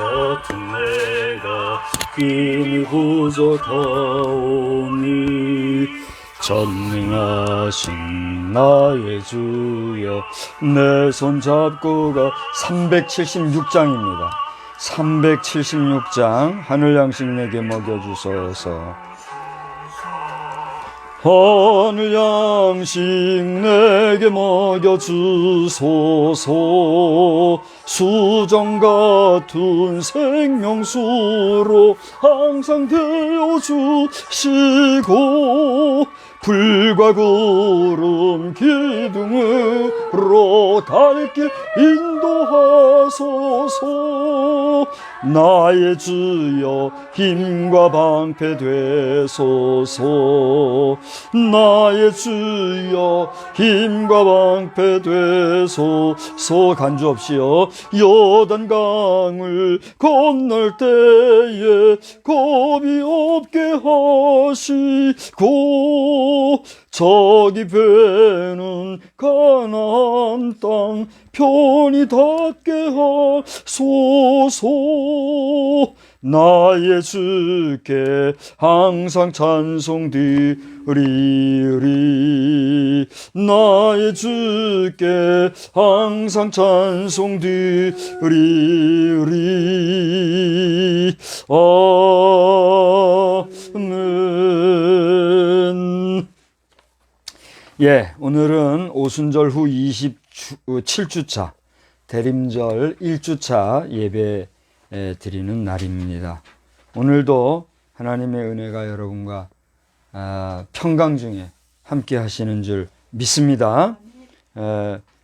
같은 내가 힘이 부족하오니 전능하신 나의 주여 내 손 잡고가 376장입니다. 376장 하늘 양식 내게 먹여주소서. 하늘 양식 내게 먹여주소서. 수정 같은 생명수로 항상 되어주시고 불과 구름 기둥으로 갈 길 인도하소서. 나의 주여 힘과 방패 되소서. 나의 주여 힘과 방패 되소서. 간주 없이요. 요단강을 건널 때에 겁이 없게 하시고 저기 배는 가나안 땅 편히 닿게 하소서. 나의 주께 항상 찬송드리리. 나의 주께 항상 찬송드리리. 아멘. 예, 오늘은 오순절 후 27주차 대림절 1주차 예배 드리는 날입니다. 오늘도 하나님의 은혜가 여러분과 평강 중에 함께 하시는 줄 믿습니다.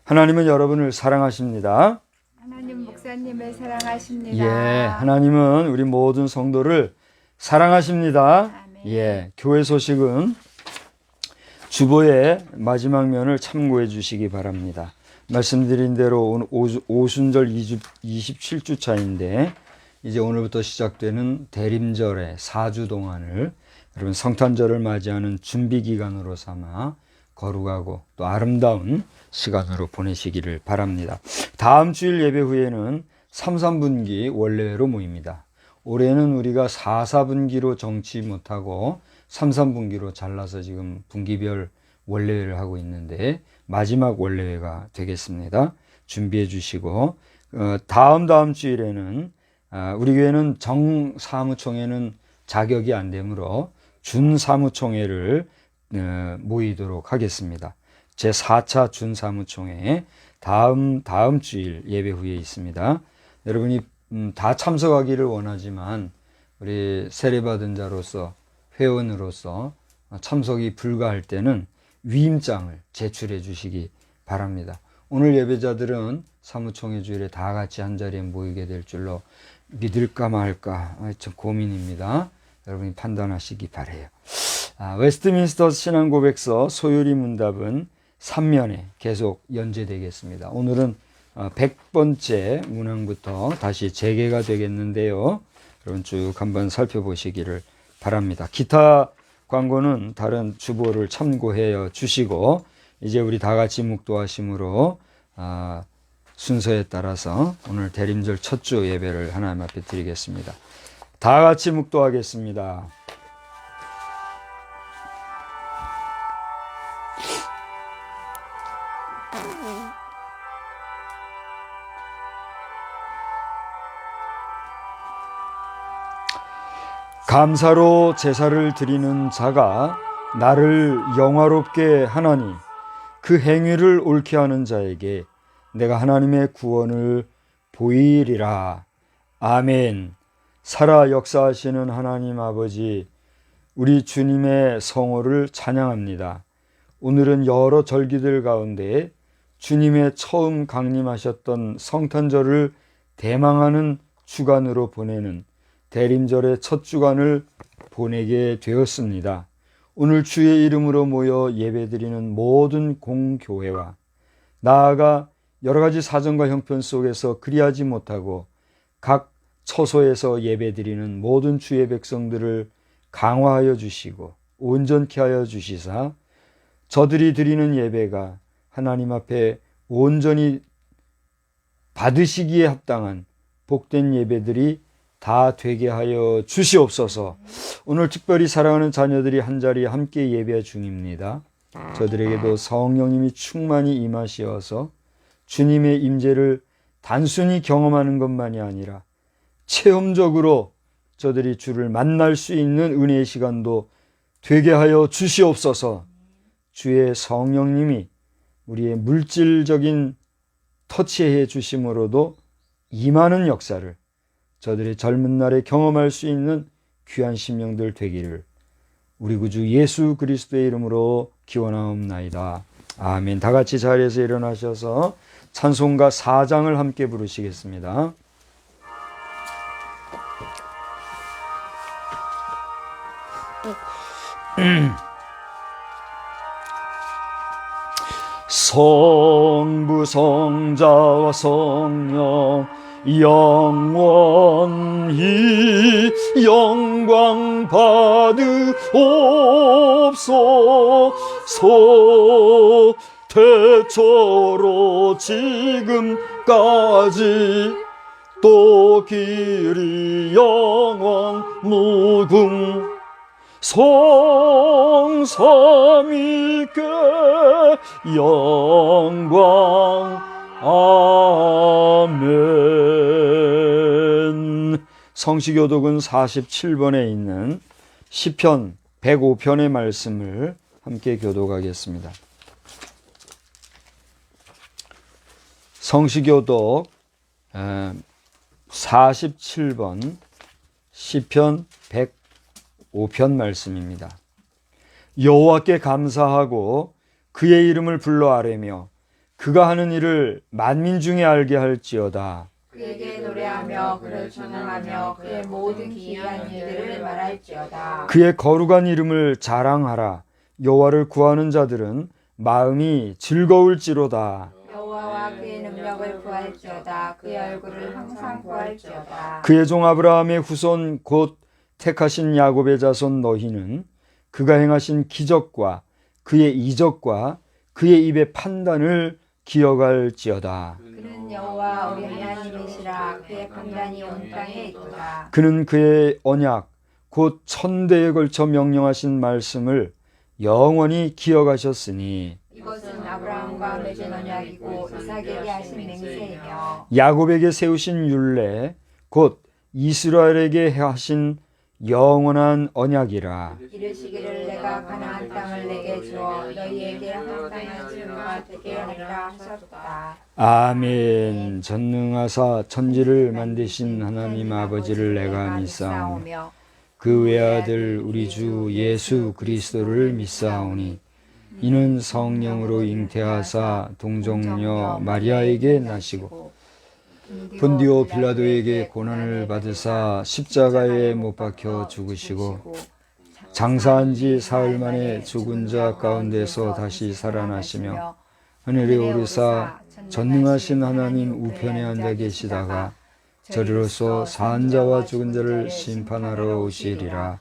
하나님은 여러분을 사랑하십니다. 하나님 목사님을 사랑하십니다. 예, 하나님은 우리 모든 성도를 사랑하십니다. 아멘. 예, 교회 소식은 주보의 마지막 면을 참고해 주시기 바랍니다. 말씀드린 대로 오순절 27주차인데 이제 오늘부터 시작되는 대림절의 4주 동안을 여러분 성탄절을 맞이하는 준비기간으로 삼아 거룩하고 또 아름다운 시간으로 보내시기를 바랍니다. 다음 주일 예배 후에는 3, 3분기 원래회로 모입니다. 올해는 우리가 4, 4분기로 정치 못하고 3, 3분기로 잘라서 지금 분기별 원래회를 하고 있는데 마지막 원래회가 되겠습니다. 준비해 주시고 다음 주일에는 우리 교회는 정사무총회는 자격이 안 되므로 준사무총회를 모이도록 하겠습니다. 제4차 준사무총회 다음 주일 예배 후에 있습니다. 여러분이 다 참석하기를 원하지만 우리 세례받은 자로서 회원으로서 참석이 불가할 때는 위임장을 제출해 주시기 바랍니다. 오늘 예배자들은 사무총회 주일에 다 같이 한자리에 모이게 될 줄로 믿을까 말까 참 고민입니다. 여러분이 판단하시기 바라요. 웨스트민스터 신앙고백서 소요리 문답은 3면에 계속 연재되겠습니다. 오늘은 100번째 문항부터 다시 재개가 되겠는데요. 여러분 쭉 한번 살펴보시기를 바랍니다. 기타 광고는 다른 주보를 참고해 주시고 이제 우리 다 같이 묵도하심으로 순서에 따라서 오늘 대림절 첫 주 예배를 하나님 앞에 드리겠습니다. 다 같이 묵도하겠습니다. 감사로 제사를 드리는 자가 나를 영화롭게 하나니 그 행위를 옳게 하는 자에게 내가 하나님의 구원을 보이리라. 아멘. 살아 역사하시는 하나님 아버지, 우리 주님의 성호를 찬양합니다. 오늘은 여러 절기들 가운데 주님의 처음 강림하셨던 성탄절을 대망하는 주간으로 보내는 대림절의 첫 주간을 보내게 되었습니다. 오늘 주의 이름으로 모여 예배드리는 모든 공교회와 나아가 여러 가지 사정과 형편 속에서 그리하지 못하고 각 처소에서 예배드리는 모든 주의 백성들을 강화하여 주시고 온전케 하여 주시사 저들이 드리는 예배가 하나님 앞에 온전히 받으시기에 합당한 복된 예배들이 다 되게 하여 주시옵소서. 오늘 특별히 사랑하는 자녀들이 한자리에 함께 예배 중입니다. 저들에게도 성령님이 충만히 임하시어서 주님의 임재를 단순히 경험하는 것만이 아니라 체험적으로 저들이 주를 만날 수 있는 은혜의 시간도 되게 하여 주시옵소서. 주의 성령님이 우리의 물질적인 터치해 주심으로도 임하는 역사를 저들의 젊은 날에 경험할 수 있는 귀한 심령들 되기를 우리 구주 예수 그리스도의 이름으로 기원하옵나이다. 아멘. 다 같이 자리에서 일어나셔서 찬송가 4장을 함께 부르시겠습니다. 성부 성자와 성령 영원히 영광 받으옵소서. 태초로 지금까지 또 길이 영원 무궁 성삼위께 영광. 아멘. 성시교독은 47번에 있는 시편 105편의 말씀을 함께 교독하겠습니다. 성시교독 47번 시편 105편 말씀입니다. 여호와께 감사하고 그의 이름을 불러 아뢰며 그가 하는 일을 만민 중에 알게 할지어다. 그에게 노래하며 그를 찬양하며 그의 모든 기이한 일들을 말할지어다. 그의 거룩한 이름을 자랑하라. 여호와를 구하는 자들은 마음이 즐거울지로다. 여호와와 그의 능력을 구할지어다. 그의 얼굴을 항상 구할지어다. 그의 종 아브라함의 후손 곧 택하신 야곱의 자손 너희는 그가 행하신 기적과 그의 이적과 그의 입의 판단을 기억할지어다. 그는 여호와 우리 하나님이시라. 그의 판단이 온 땅에 있도다. 그는 그의 언약 곧 천대에 걸쳐 명령하신 말씀을 영원히 기억하셨으니 이것은 아브라함과 맺은 언약이고 이삭에게 하신 맹세이며 야곱에게 세우신 율례 곧 이스라엘에게 하신 영원한 언약이라. 이르시기를 내가 가나안 땅을 내게 주어 너희에게 합당한 증거가 되게 하리라 하셨다. 아멘. 전능하사 천지를 만드신 하나님 아버지를 내가 믿사오며 그 외아들 우리 주 예수 그리스도를 믿사오니 이는 성령으로 잉태하사 동정녀 마리아에게 나시고 본디오 빌라도에게 고난을 받으사 십자가에 못 박혀 죽으시고 장사한 지 사흘 만에 죽은 자 가운데서 다시 살아나시며 하늘에 오르사 전능하신 하나님 우편에 앉아 계시다가 저리로서 사한 자와 죽은 자를 심판하러 오시리라.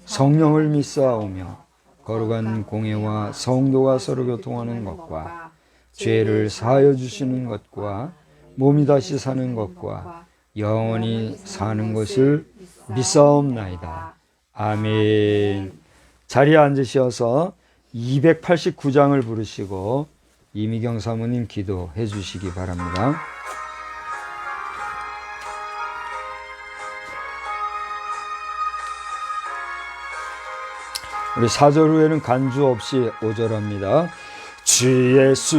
성령을 믿사오며 거룩한 공회와 성도가 서로 교통하는 것과 죄를 사하여 주시는 것과 몸이 다시 사는 것과 영원히 사는 것을 믿사옵나이다. 아멘. 자리에 앉으셔서 289장을 부르시고 이미경 사모님 기도해 주시기 바랍니다. 우리 4절 후에는 간주 없이 5절합니다. 주 예수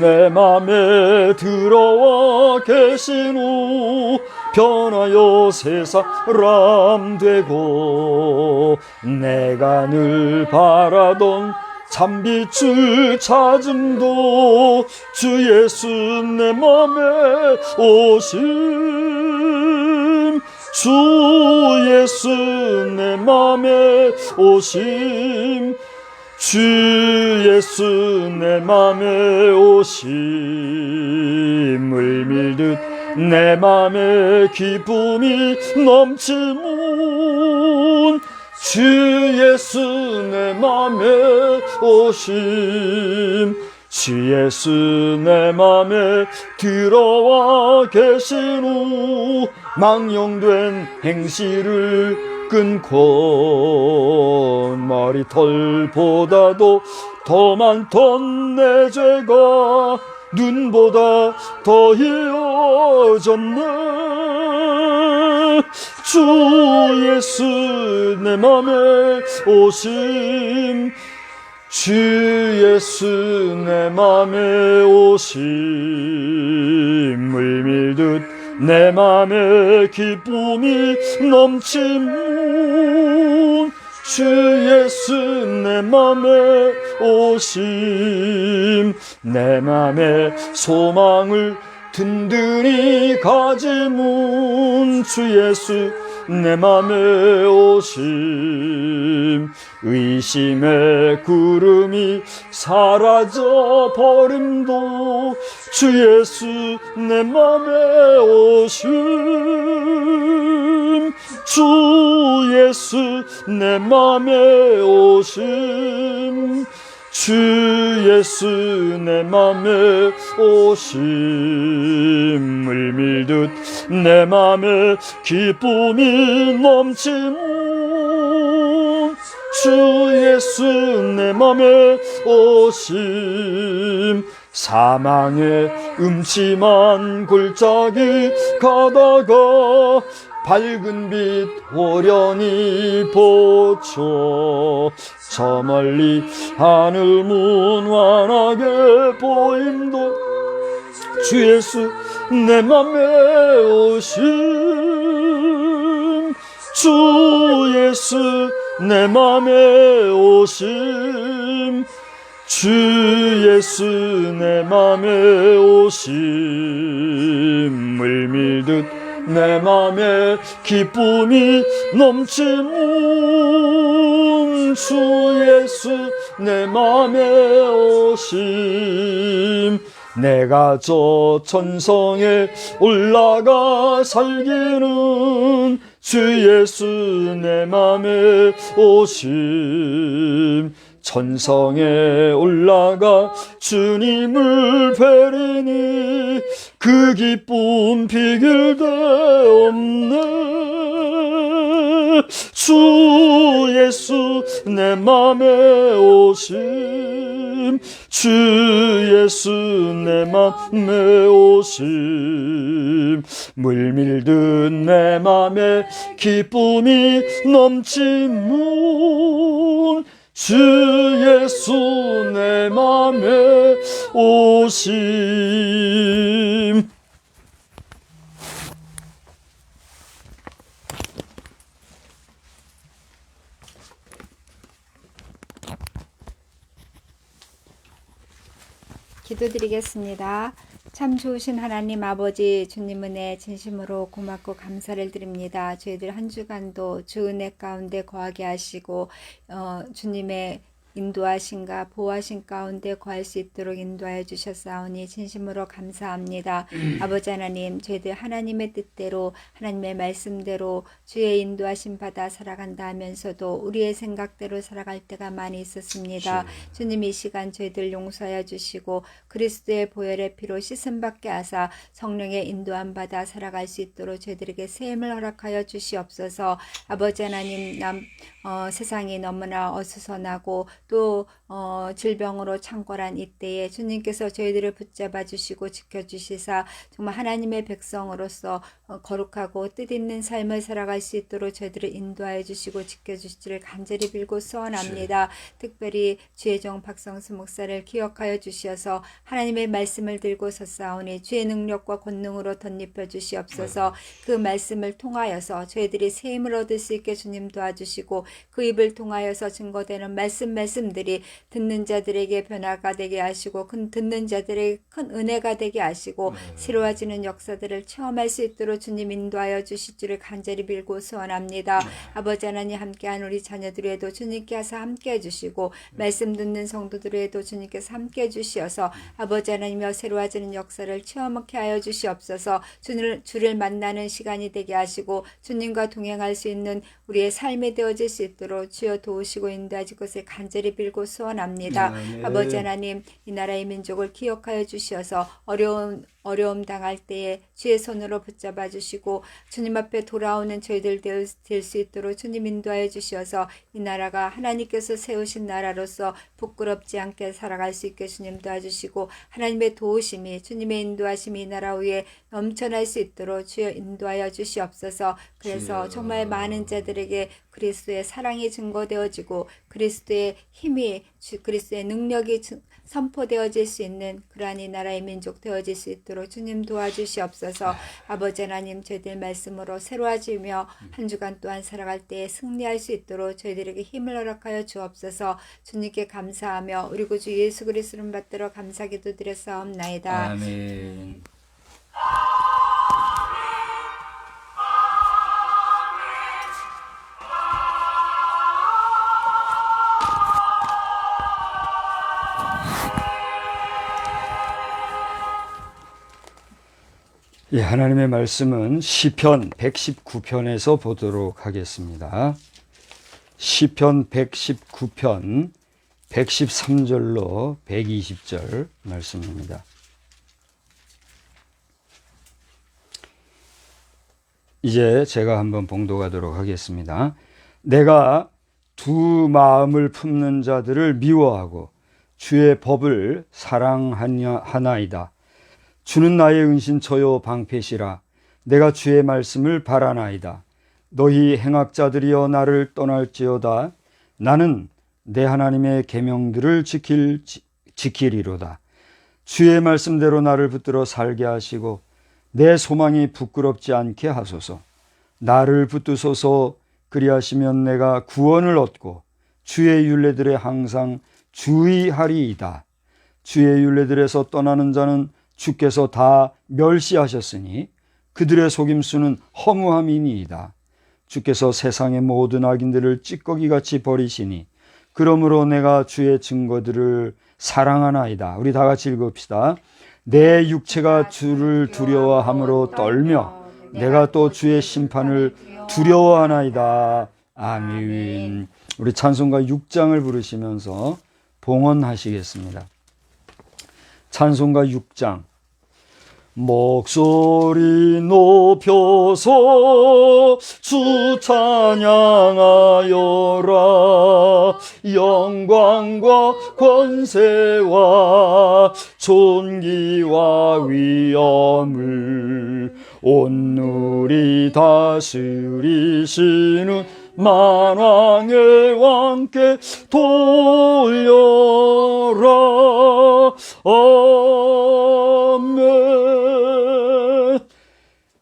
내 맘에 들어와 계신 후 변하여 새 사람 되고 내가 늘 바라던 참빛을 찾음도 주 예수 내 맘에 오심 주 예수 내 맘에 오심 주 예수 내 맘에 오심을 밀듯 내 맘에 기쁨이 넘치문 주 예수 내 맘에 오심 주 예수 내 맘에 들어와 계신 후 망령된 행실을 끊고 머리털보다도 더 많던 내 죄가 눈보다 더 이어졌네. 주 예수 내 맘에 오심, 주 예수 내 맘에 오심, 물밀듯 내 맘에 기쁨이 넘치문, 주 예수 내 맘에 오심, 내 맘에 소망을 든든히 가지문, 주 예수 내 맘에 오심, 의심의 구름이 사라져 버림도 주 예수 내 맘에 오심, 주 예수 내 맘에 오심, 주 예수 내 맘에 오심, 물밀듯 내 맘에 기쁨이 넘치문, 주 예수 내 맘에 오심, 사망의 음침한 골짜기 가다가 밝은 빛 호련히 보초 저 멀리 하늘 문환하게 보임도 주 예수 내 맘에 오심, 주 예수 내 맘에 오심, 주 예수 내 맘에 오심, 물밀듯 내 맘에 기쁨이 넘치문, 주 예수 내 맘에 오심, 내가 저 천성에 올라가 살기는 주 예수 내 맘에 오심, 천성에 올라가 주님을 뵈리니 그 기쁨 비길 데 없네. 주 예수 내 맘에 오심, 주 예수 내 맘에 오심, 물밀듯 내 맘에 기쁨이 넘치문, 주 예수 내 맘에 오심. 기도드리겠습니다. 참 좋으신 하나님 아버지, 주님 은혜 진심으로 고맙고 감사를 드립니다. 저희들 한 주간도 주 은혜 가운데 거하게 하시고 주님의 인도하신가 보호하신 가운데 거할 수 있도록 인도하여 주셨사오니 진심으로 감사합니다. 아버지 하나님, 저희들 하나님의 뜻대로 하나님의 말씀대로 주의 인도하심 받아 살아간다 하면서도 우리의 생각대로 살아갈 때가 많이 있었습니다. 주님 이 시간 저희들 용서하여 주시고 그리스도의 보혈의 피로 씻음받게 하사 성령의 인도함 받아 살아갈 수 있도록 저희들에게 세임을 허락하여 주시옵소서. 아버지 하나님, 세상이 너무나 어수선하고 또 질병으로 창궐한 이때에 주님께서 저희들을 붙잡아 주시고 지켜주시사 정말 하나님의 백성으로서 거룩하고 뜻있는 삶을 살아갈 수 있도록 저희들을 인도하여 주시고 지켜주시기를 간절히 빌고 소원합니다. 특별히 주의 종 박성수 목사를 기억하여 주시어서 하나님의 말씀을 들고 섰사오니 주의 능력과 권능으로 덧입혀 주시옵소서. 그 말씀을 통하여서 저희들이 세임을 얻을 수 있게 주님 도와주시고 그 입을 통하여서 증거되는 말씀들이 듣는 자들에게 변화가 되게 하시고 듣는 자들에게 큰 은혜가 되게 하시고 새로워지는 역사들을 체험할 수 있도록 주님 인도하여 주실 줄을 간절히 빌고 소원합니다. 아버지 하나님, 함께한 우리 자녀들에도 주님께서 함께해 주시고 말씀 듣는 성도들에도 주님께서 함께해 주시어서 아버지 하나님여 새로워지는 역사를 체험하게 하여 주시옵소서. 주를 만나는 시간이 되게 하시고 주님과 동행할 수 있는 우리의 삶이 되어질 수 있도록 주여 도우시고 인도하실 것을 간절히 빌고 소원합니다. 소원합니다. 아멘. 아버지 하나님, 이 나라의 민족을 기억하여 주시어서 어려움 당할 때에 주의 손으로 붙잡아 주시고 주님 앞에 돌아오는 저희들 될 수 있도록 주님 인도하여 주시어서 이 나라가 하나님께서 세우신 나라로서 부끄럽지 않게 살아갈 수 있게 주님 도와주시고 하나님의 도우심이 주님의 인도하심이 이 나라 위에 넘쳐날 수 있도록 주여 인도하여 주시옵소서. 그래서 주여. 정말 많은 자들에게 그리스도의 사랑이 증거되어지고 그리스도의 힘이 그리스도의 능력이 선포되어질 수 있는 그러한 이 나라의 민족 되어질 수 있도록 주님 도와주시옵소서. 아버지 하나님, 저희들 말씀으로 새로워지며 한 주간 또한 살아갈 때에 승리할 수 있도록 저희들에게 힘을 허락하여 주옵소서. 주님께 감사하며 우리 구주 예수 그리스도를 받들어 감사기도 드렸사옵나이다. 아멘. 예, 하나님의 말씀은 시편 119편에서 보도록 하겠습니다. 시편 119편 113절로 120절 말씀입니다. 이제 제가 한번 봉독하도록 하겠습니다. 내가 두 마음을 품는 자들을 미워하고 주의 법을 사랑하나이다. 주는 나의 은신처요 방패시라. 내가 주의 말씀을 바라나이다. 너희 행악자들이여 나를 떠날지어다. 나는 내 하나님의 계명들을 지키리로다. 주의 말씀대로 나를 붙들어 살게 하시고 내 소망이 부끄럽지 않게 하소서. 나를 붙드소서. 그리하시면 내가 구원을 얻고 주의 율례들에 항상 주의하리이다. 주의 율례들에서 떠나는 자는 주께서 다 멸시하셨으니 그들의 속임수는 허무함이니이다. 주께서 세상의 모든 악인들을 찌꺼기같이 버리시니 그러므로 내가 주의 증거들을 사랑하나이다. 우리 다 같이 읽읍시다. 내 육체가 주를 두려워함으로 떨며 내가 또 주의 심판을 두려워하나이다. 아멘. 우리 찬송가 6장을 부르시면서 봉헌하시겠습니다. 찬송가 6장. 목소리 높여서 주 찬양하여라. 영광과 권세와 존귀와 위엄을 온누리 다스리시는 만왕의 왕께 돌려라. 아멘.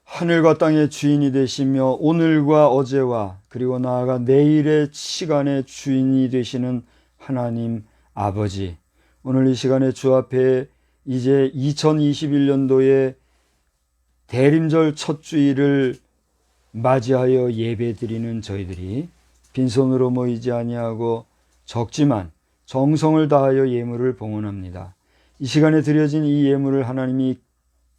하늘과 땅의 주인이 되시며 오늘과 어제와 그리고 나아가 내일의 시간의 주인이 되시는 하나님 아버지, 오늘 이 시간에 주 앞에 이제 2021년도의 대림절 첫 주일을 맞이하여 예배드리는 저희들이 빈손으로 모이지 아니하고 적지만 정성을 다하여 예물을 봉헌합니다. 이 시간에 드려진 이 예물을 하나님이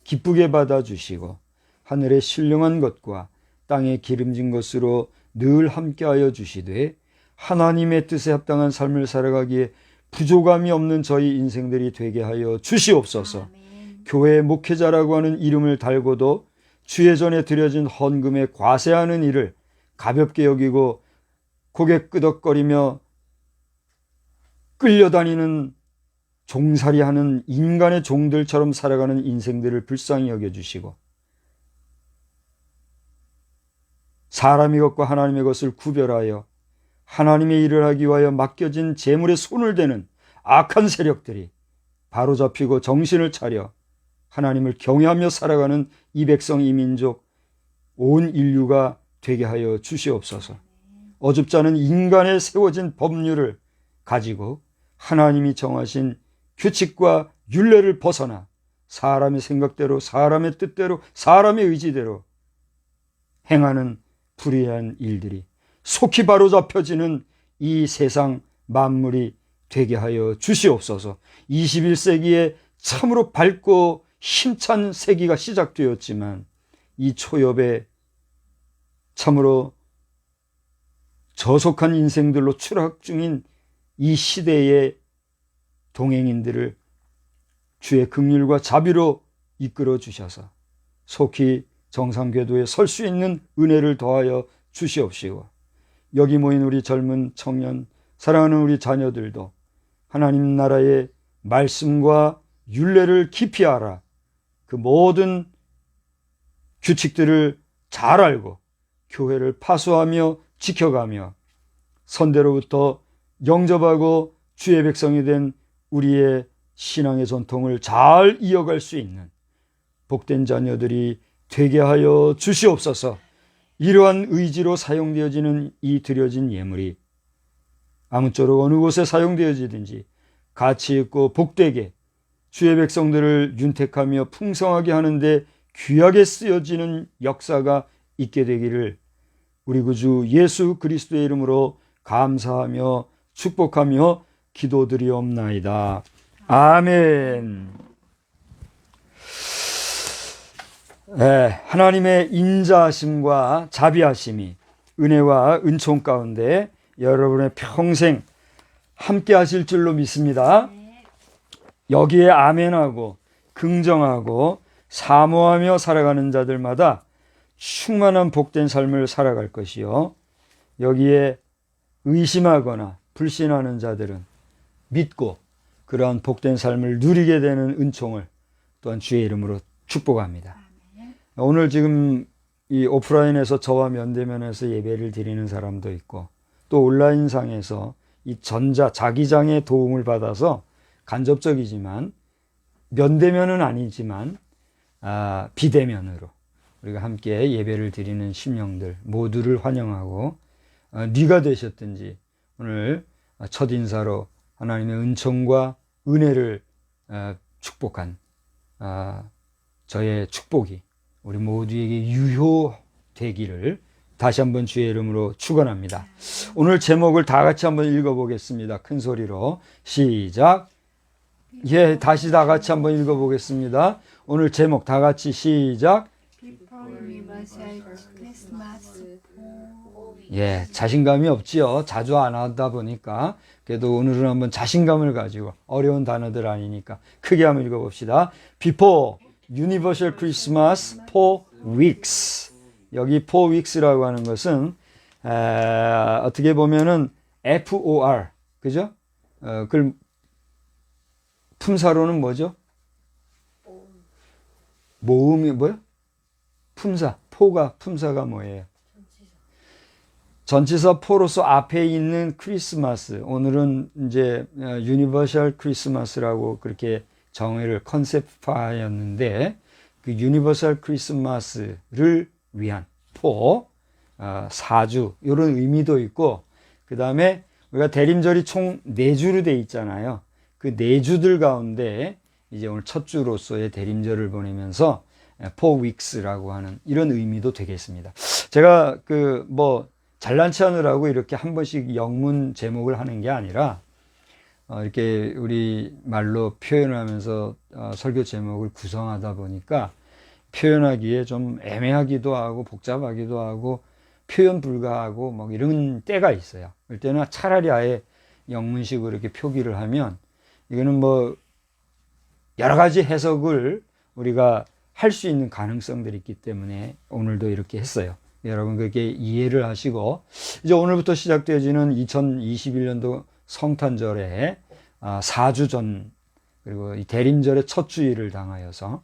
기쁘게 받아주시고 하늘의 신령한 것과 땅의 기름진 것으로 늘 함께하여 주시되 하나님의 뜻에 합당한 삶을 살아가기에 부족함이 없는 저희 인생들이 되게 하여 주시옵소서. 아멘. 교회 목회자라고 하는 이름을 달고도 주의 전에 드려진 헌금에 과세하는 일을 가볍게 여기고 고개 끄덕거리며 끌려다니는 종살이하는 인간의 종들처럼 살아가는 인생들을 불쌍히 여겨주시고 사람의 것과 하나님의 것을 구별하여 하나님의 일을 하기 위하여 맡겨진 재물에 손을 대는 악한 세력들이 바로잡히고 정신을 차려 하나님을 경외하며 살아가는 이 백성, 이 민족, 온 인류가 되게 하여 주시옵소서. 어줍지 않은 인간의 세워진 법률을 가지고 하나님이 정하신 규칙과 율례를 벗어나 사람의 생각대로, 사람의 뜻대로, 사람의 의지대로 행하는 불의한 일들이 속히 바로잡혀지는 이 세상 만물이 되게 하여 주시옵소서. 21세기에 참으로 밝고 힘찬 세기가 시작되었지만 이 초엽에 참으로 저속한 인생들로 추락 중인 이 시대의 동행인들을 주의 긍휼과 자비로 이끌어 주셔서 속히 정상궤도에 설 수 있는 은혜를 더하여 주시옵시고, 여기 모인 우리 젊은 청년, 사랑하는 우리 자녀들도 하나님 나라의 말씀과 율례를 깊이 알아 그 모든 규칙들을 잘 알고 교회를 파수하며 지켜가며 선대로부터 영접하고 주의 백성이 된 우리의 신앙의 전통을 잘 이어갈 수 있는 복된 자녀들이 되게 하여 주시옵소서. 이러한 의지로 사용되어지는 이 드려진 예물이 아무쪼록 어느 곳에 사용되어지든지 가치 있고 복되게 주의 백성들을 윤택하며 풍성하게 하는데 귀하게 쓰여지는 역사가 있게 되기를 우리 구주 예수 그리스도의 이름으로 감사하며 축복하며 기도드리옵나이다. 아멘. 하나님의 인자하심과 자비하심이 은혜와 은총 가운데 여러분의 평생 함께 하실 줄로 믿습니다. 여기에 아멘하고 긍정하고 사모하며 살아가는 자들마다 충만한 복된 삶을 살아갈 것이요, 여기에 의심하거나 불신하는 자들은 믿고 그러한 복된 삶을 누리게 되는 은총을 또한 주의 이름으로 축복합니다. 오늘 지금 이 오프라인에서 저와 면대면에서 예배를 드리는 사람도 있고, 또 온라인상에서 이 자기장의 도움을 받아서 간접적이지만 면대면은 아니지만 비대면으로 우리가 함께 예배를 드리는 심령들 모두를 환영하고, 네가 되셨든지 오늘 첫 인사로 하나님의 은총과 은혜를 축복한 저의 축복이 우리 모두에게 유효되기를 다시 한번 주의 이름으로 축원합니다. 오늘 제목을 다 같이 한번 읽어보겠습니다. 큰 소리로 시작. 다시 다 같이 한번 읽어보겠습니다. 오늘 제목 다 같이 시작. 자신감이 없지요. 자주 안 하다 보니까. 그래도 오늘은 한번 자신감을 가지고, 어려운 단어들 아니니까 크게 한번 읽어봅시다. Before Universal Christmas 4 weeks. 여기 4 weeks라고 하는 것은 어떻게 보면은 FOR, 그죠? 그걸 품사로는 뭐죠? 모음이 뭐요? 품사. 품사가 뭐예요? 전치사 포로서 앞에 있는 크리스마스. 오늘은 이제 유니버셜 크리스마스라고 그렇게 정의를 컨셉화하였는데, 그 유니버셜 크리스마스를 위한 사주, 이런 의미도 있고, 그 다음에 우리가 대림절이 총 4주로 돼 있잖아요. 그 4주들 가운데 이제 오늘 첫 주로서의 대림절을 보내면서 4 weeks라고 하는 이런 의미도 되겠습니다. 제가 잘난치 하느라고 이렇게 한 번씩 영문 제목을 하는 게 아니라 이렇게 우리 말로 표현하면서 설교 제목을 구성하다 보니까 표현하기에 좀 애매하기도 하고 복잡하기도 하고 표현 불가하고 이런 때가 있어요. 그럴 때는 차라리 아예 영문식으로 이렇게 표기를 하면 이거는 여러 가지 해석을 우리가 할 수 있는 가능성들이 있기 때문에 오늘도 이렇게 했어요. 여러분 그렇게 이해를 하시고, 이제 오늘부터 시작되어지는 2021년도 성탄절에 4주 전, 그리고 이 대림절의 첫 주일을 당하여서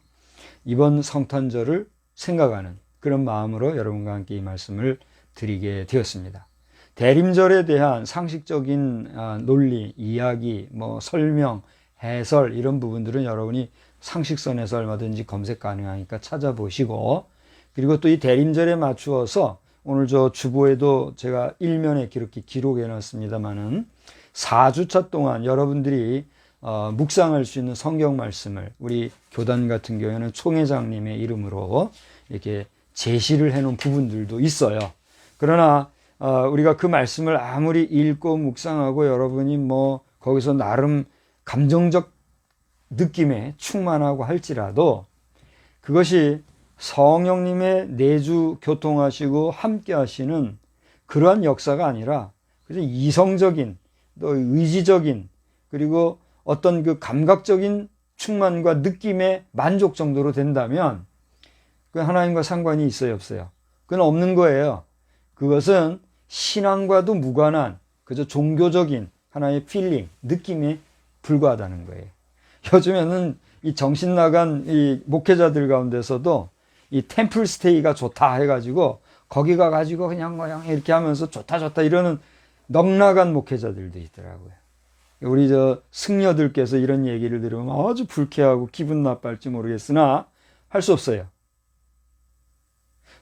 이번 성탄절을 생각하는 그런 마음으로 여러분과 함께 이 말씀을 드리게 되었습니다. 대림절에 대한 상식적인 논리, 이야기, 설명, 해설 이런 부분들은 여러분이 상식선에서 얼마든지 검색 가능하니까 찾아보시고, 그리고 또 이 대림절에 맞추어서 오늘 저 주보에도 제가 일면에 이렇게 기록해 놨습니다만은 4주차 동안 여러분들이 묵상할 수 있는 성경 말씀을 우리 교단 같은 경우에는 총회장님의 이름으로 이렇게 제시를 해 놓은 부분들도 있어요. 그러나 우리가 그 말씀을 아무리 읽고 묵상하고 여러분이 거기서 나름 감정적 느낌에 충만하고 할지라도 그것이 성령님의 내주 교통하시고 함께 하시는 그러한 역사가 아니라 그냥 이성적인 또 의지적인 그리고 어떤 그 감각적인 충만과 느낌의 만족 정도로 된다면 그 하나님과 상관이 있어요, 없어요? 그건 없는 거예요. 그것은 신앙과도 무관한 그저 종교적인 하나의 필링, 느낌에 불과하다는 거예요. 요즘에는 이 정신 나간 이 목회자들 가운데서도 이 템플 스테이가 좋다 해가지고 거기 가가지고 그냥 이렇게 하면서 좋다 이러는 넉나간 목회자들도 있더라고요. 우리 저 승려들께서 이런 얘기를 들으면 아주 불쾌하고 기분 나빠할지 모르겠으나 할 수 없어요.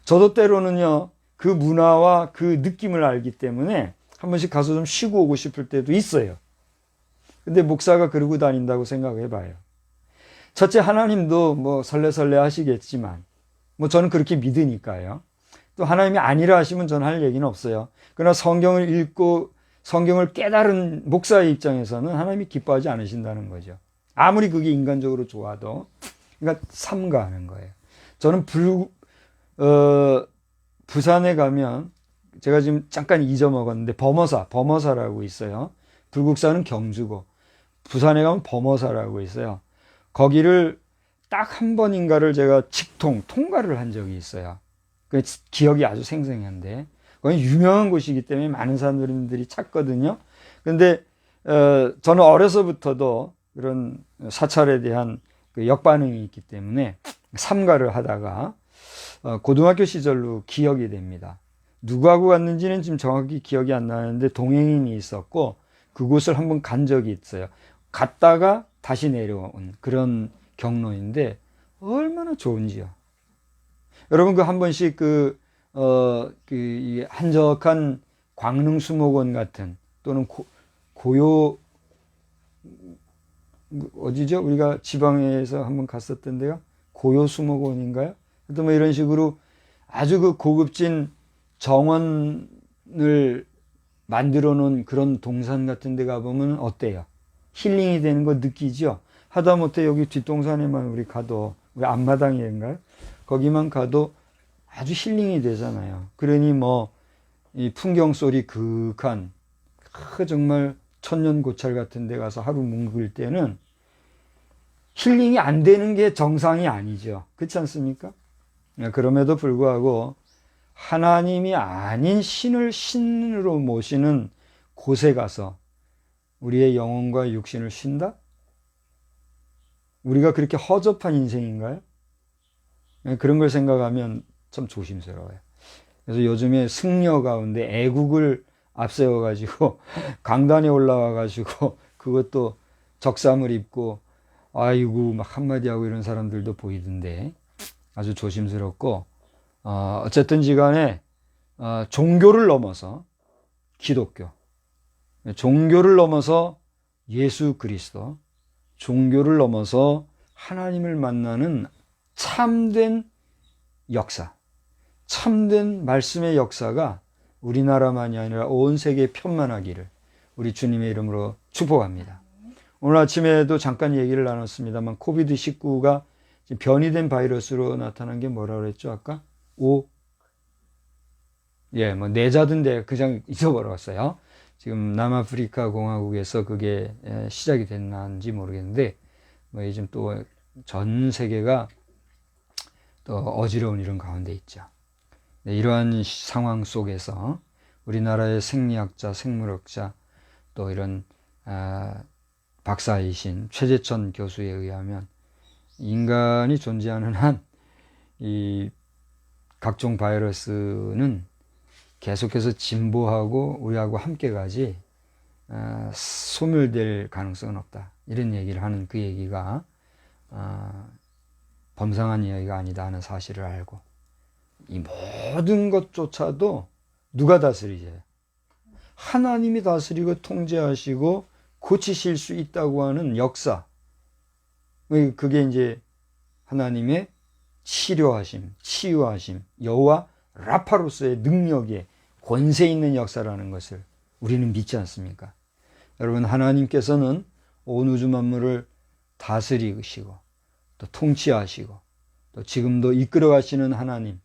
저도 때로는요, 그 문화와 그 느낌을 알기 때문에 한 번씩 가서 좀 쉬고 오고 싶을 때도 있어요. 근데 목사가 그러고 다닌다고 생각해 봐요. 첫째, 하나님도 뭐 설레설레 하시겠지만, 뭐 저는 그렇게 믿으니까요. 또 하나님이 아니라 하시면 저는 할 얘기는 없어요. 그러나 성경을 읽고 성경을 깨달은 목사의 입장에서는 하나님이 기뻐하지 않으신다는 거죠. 아무리 그게 인간적으로 좋아도. 그러니까 삼가하는 거예요. 저는 부산에 가면 제가 지금 잠깐 잊어먹었는데 범어사라고 있어요. 불국사는 경주고 부산에 가면 범어사라고 있어요. 거기를 딱 한 번인가를 제가 통과를 한 적이 있어요. 그 기억이 아주 생생한데 거기 유명한 곳이기 때문에 많은 사람들이 찾거든요. 근데 저는 어려서부터도 그런 사찰에 대한 그 역반응이 있기 때문에 삼가를 하다가 고등학교 시절로 기억이 됩니다. 누구하고 갔는지는 지금 정확히 기억이 안 나는데 동행인이 있었고 그곳을 한번 간 적이 있어요. 갔다가 다시 내려온 그런 경로인데 얼마나 좋은지요. 여러분 그 한 번씩 이 한적한 광릉수목원 같은 또는 고요 어디죠? 우리가 지방에서 한번 갔었던 데가 고요수목원인가요? 또 뭐 이런 식으로 아주 그 고급진 정원을 만들어 놓은 그런 동산 같은 데 가보면 어때요? 힐링이 되는 거 느끼죠? 하다못해 여기 뒷동산에만 우리 가도, 우리 앞마당인가요? 거기만 가도 아주 힐링이 되잖아요. 그러니 뭐, 이 풍경 소리 그윽한, 정말 천년고찰 같은 데 가서 하루 묵을 때는 힐링이 안 되는 게 정상이 아니죠. 그렇지 않습니까? 그럼에도 불구하고 하나님이 아닌 신을 신으로 모시는 곳에 가서 우리의 영혼과 육신을 쉰다? 우리가 그렇게 허접한 인생인가요? 그런 걸 생각하면 참 조심스러워요. 그래서 요즘에 승려 가운데 애국을 앞세워가지고 강단에 올라와가지고 그것도 적삼을 입고 아이고 막 한마디 하고 이런 사람들도 보이던데 아주 조심스럽고 어쨌든지 간에 종교를 넘어서 기독교, 종교를 넘어서 예수 그리스도, 종교를 넘어서 하나님을 만나는 참된 역사, 참된 말씀의 역사가 우리나라만이 아니라 온 세계에 편만하기를 우리 주님의 이름으로 축복합니다. 오늘 아침에도 잠깐 얘기를 나눴습니다만 코비드19가 변이된 바이러스로 나타난 게 뭐라 그랬죠 아까? 뭐 내자던데 그냥 잊어버렸어요. 지금 남아프리카 공화국에서 그게 시작이 됐는지 모르겠는데 뭐 요즘 또 전 세계가 또 어지러운 이런 가운데 있죠. 네, 이러한 상황 속에서 우리나라의 생리학자, 생물학자 또 이런 박사이신 최재천 교수에 의하면 인간이 존재하는 한 이 각종 바이러스는 계속해서 진보하고 우리하고 함께 가지 소멸될 가능성은 없다. 이런 얘기를 하는 그 얘기가 범상한 이야기가 아니다 하는 사실을 알고 이 모든 것조차도 누가 다스리세요? 하나님이 다스리고 통제하시고 고치실 수 있다고 하는 역사. 그게 이제 하나님의 치료하심, 치유하심, 여호와 라파로스의 능력에 권세 있는 역사라는 것을 우리는 믿지 않습니까? 여러분 하나님께서는 온 우주 만물을 다스리시고 또 통치하시고 또 지금도 이끌어 가시는 하나님,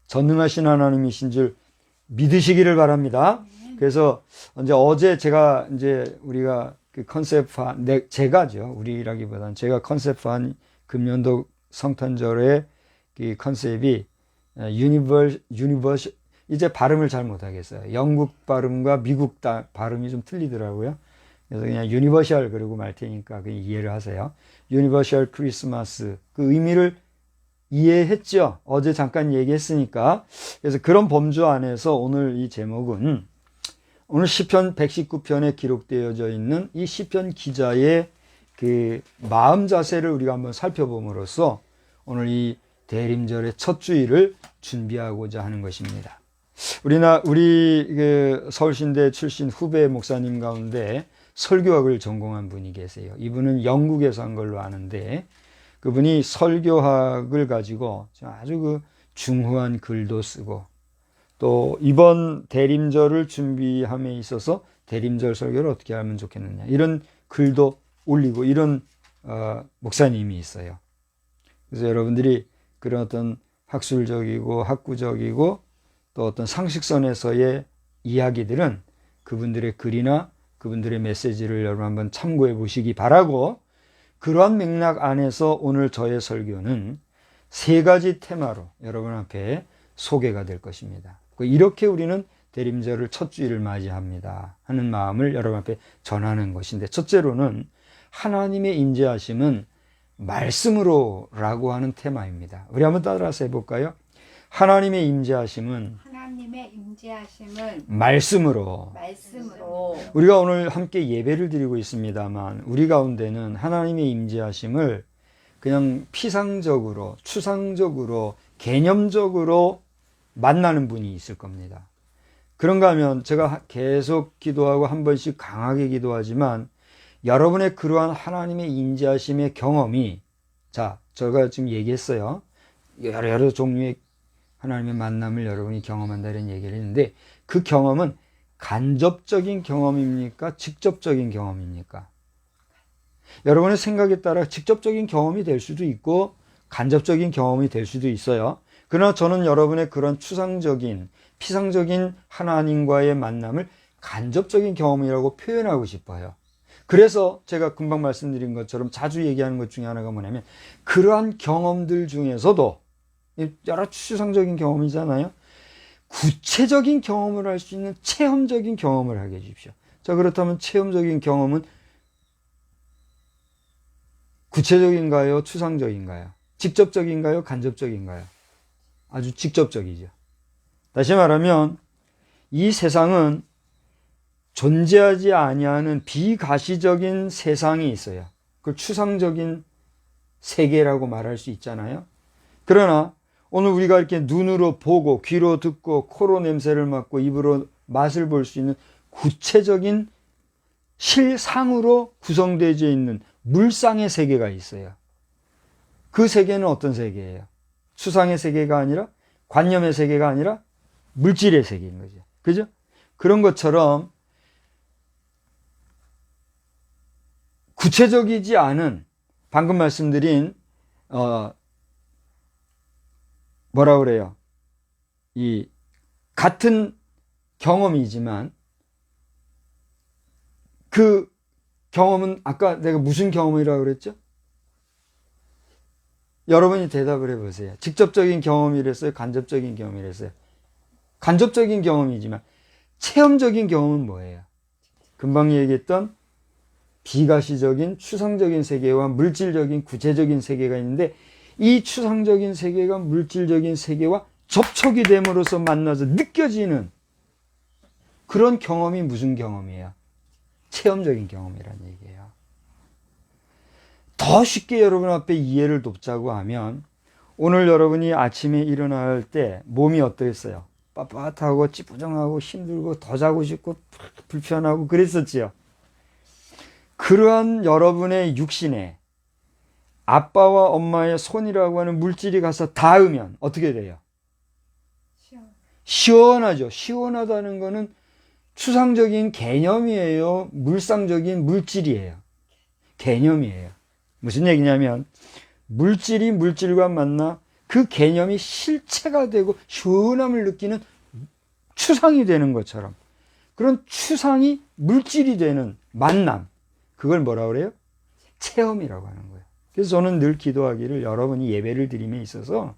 전능하신 하나님이신 줄 믿으시기를 바랍니다. 그래서 이제 어제 제가 이제 우리가 그 컨셉한, 제가죠. 우리라기보다는 제가 컨셉한 금년도 성탄절의 그 컨셉이 유니버셜, 이제 발음을 잘 못하겠어요. 영국 발음과 미국 발음이 좀 틀리더라고요. 그래서 그냥 유니버셜 그러고 말 테니까 그냥 이해를 하세요. 유니버셜 크리스마스, 그 의미를 이해했죠. 어제 잠깐 얘기했으니까. 그래서 그런 범주 안에서 오늘 이 제목은 오늘 시편 119편에 기록되어져 있는 이 시편 기자의 그 마음 자세를 우리가 한번 살펴봄으로써 오늘 이 대림절의 첫 주일을 준비하고자 하는 것입니다. 우리 그 서울신대 출신 후배 목사님 가운데 설교학을 전공한 분이 계세요. 이분은 영국에서 한 걸로 아는데 그분이 설교학을 가지고 아주 그 중후한 글도 쓰고 또 이번 대림절을 준비함에 있어서 대림절 설교를 어떻게 하면 좋겠느냐 이런 글도 올리고 이런 목사님이 있어요. 그래서 여러분들이 그런 어떤 학술적이고 학구적이고 또 어떤 상식선에서의 이야기들은 그분들의 글이나 그분들의 메시지를 여러분 한번 참고해 보시기 바라고, 그러한 맥락 안에서 오늘 저의 설교는 세 가지 테마로 여러분 앞에 소개가 될 것입니다. 이렇게 우리는 대림절을 첫 주일을 맞이합니다 하는 마음을 여러분 앞에 전하는 것인데, 첫째로는 하나님의 임재하심은 말씀으로 라고 하는 테마입니다. 우리 한번 따라서 해볼까요? 하나님의 임재하심은 말씀으로. 우리가 오늘 함께 예배를 드리고 있습니다만 우리 가운데는 하나님의 임재하심을 그냥 피상적으로, 추상적으로, 개념적으로 만나는 분이 있을 겁니다. 그런가 하면 제가 계속 기도하고 한 번씩 강하게 기도하지만 여러분의 그러한 하나님의 임재하심의 경험이, 자, 제가 지금 얘기했어요. 여러 종류의 하나님의 만남을 여러분이 경험한다 이런 얘기를 했는데, 그 경험은 간접적인 경험입니까? 직접적인 경험입니까? 여러분의 생각에 따라 직접적인 경험이 될 수도 있고 간접적인 경험이 될 수도 있어요. 그러나 저는 여러분의 그런 추상적인, 피상적인 하나님과의 만남을 간접적인 경험이라고 표현하고 싶어요. 그래서 제가 금방 말씀드린 것처럼 자주 얘기하는 것 중에 하나가 뭐냐면, 그러한 경험들 중에서도 여러 추상적인 경험이잖아요. 구체적인 경험을 할 수 있는 체험적인 경험을 하게 해주십시오. 자, 그렇다면 체험적인 경험은 구체적인가요? 추상적인가요? 직접적인가요? 간접적인가요? 아주 직접적이죠. 다시 말하면 이 세상은 존재하지 아니하는 비가시적인 세상이 있어요. 그걸 추상적인 세계라고 말할 수 있잖아요. 그러나 오늘 우리가 이렇게 눈으로 보고 귀로 듣고 코로 냄새를 맡고 입으로 맛을 볼 수 있는 구체적인 실상으로 구성되어 있는 물상의 세계가 있어요. 그 세계는 어떤 세계예요? 추상의 세계가 아니라, 관념의 세계가 아니라 물질의 세계인 거죠. 그죠? 그런 것처럼 구체적이지 않은, 방금 말씀드린 뭐라 그래요? 이 같은 경험이지만 그 경험은 아까 내가 무슨 경험이라고 그랬죠? 여러분이 대답을 해보세요. 직접적인 경험이랬어요? 간접적인 경험이랬어요? 간접적인 경험이지만 체험적인 경험은 뭐예요? 금방 얘기했던 비가시적인 추상적인 세계와 물질적인 구체적인 세계가 있는데, 이 추상적인 세계가 물질적인 세계와 접촉이 됨으로써 만나서 느껴지는 그런 경험이 무슨 경험이에요? 체험적인 경험이라는 얘기예요. 더 쉽게 여러분 앞에 이해를 돕자고 하면, 오늘 여러분이 아침에 일어날 때 몸이 어떠했어요? 빳빳하고 찌뿌정하고 힘들고 더 자고 싶고 불편하고 그랬었지요. 그러한 여러분의 육신에 아빠와 엄마의 손이라고 하는 물질이 가서 닿으면 어떻게 돼요? 시원하죠. 시원하다는 것은 추상적인 개념이에요? 물상적인 물질이에요? 개념이에요. 무슨 얘기냐면, 물질이 물질과 만나 그 개념이 실체가 되고 시원함을 느끼는 추상이 되는 것처럼, 그런 추상이 물질이 되는 만남, 그걸 뭐라고 그래요? 체험이라고 하는 거예요. 그래서 저는 늘 기도하기를, 여러분이 예배를 드림에 있어서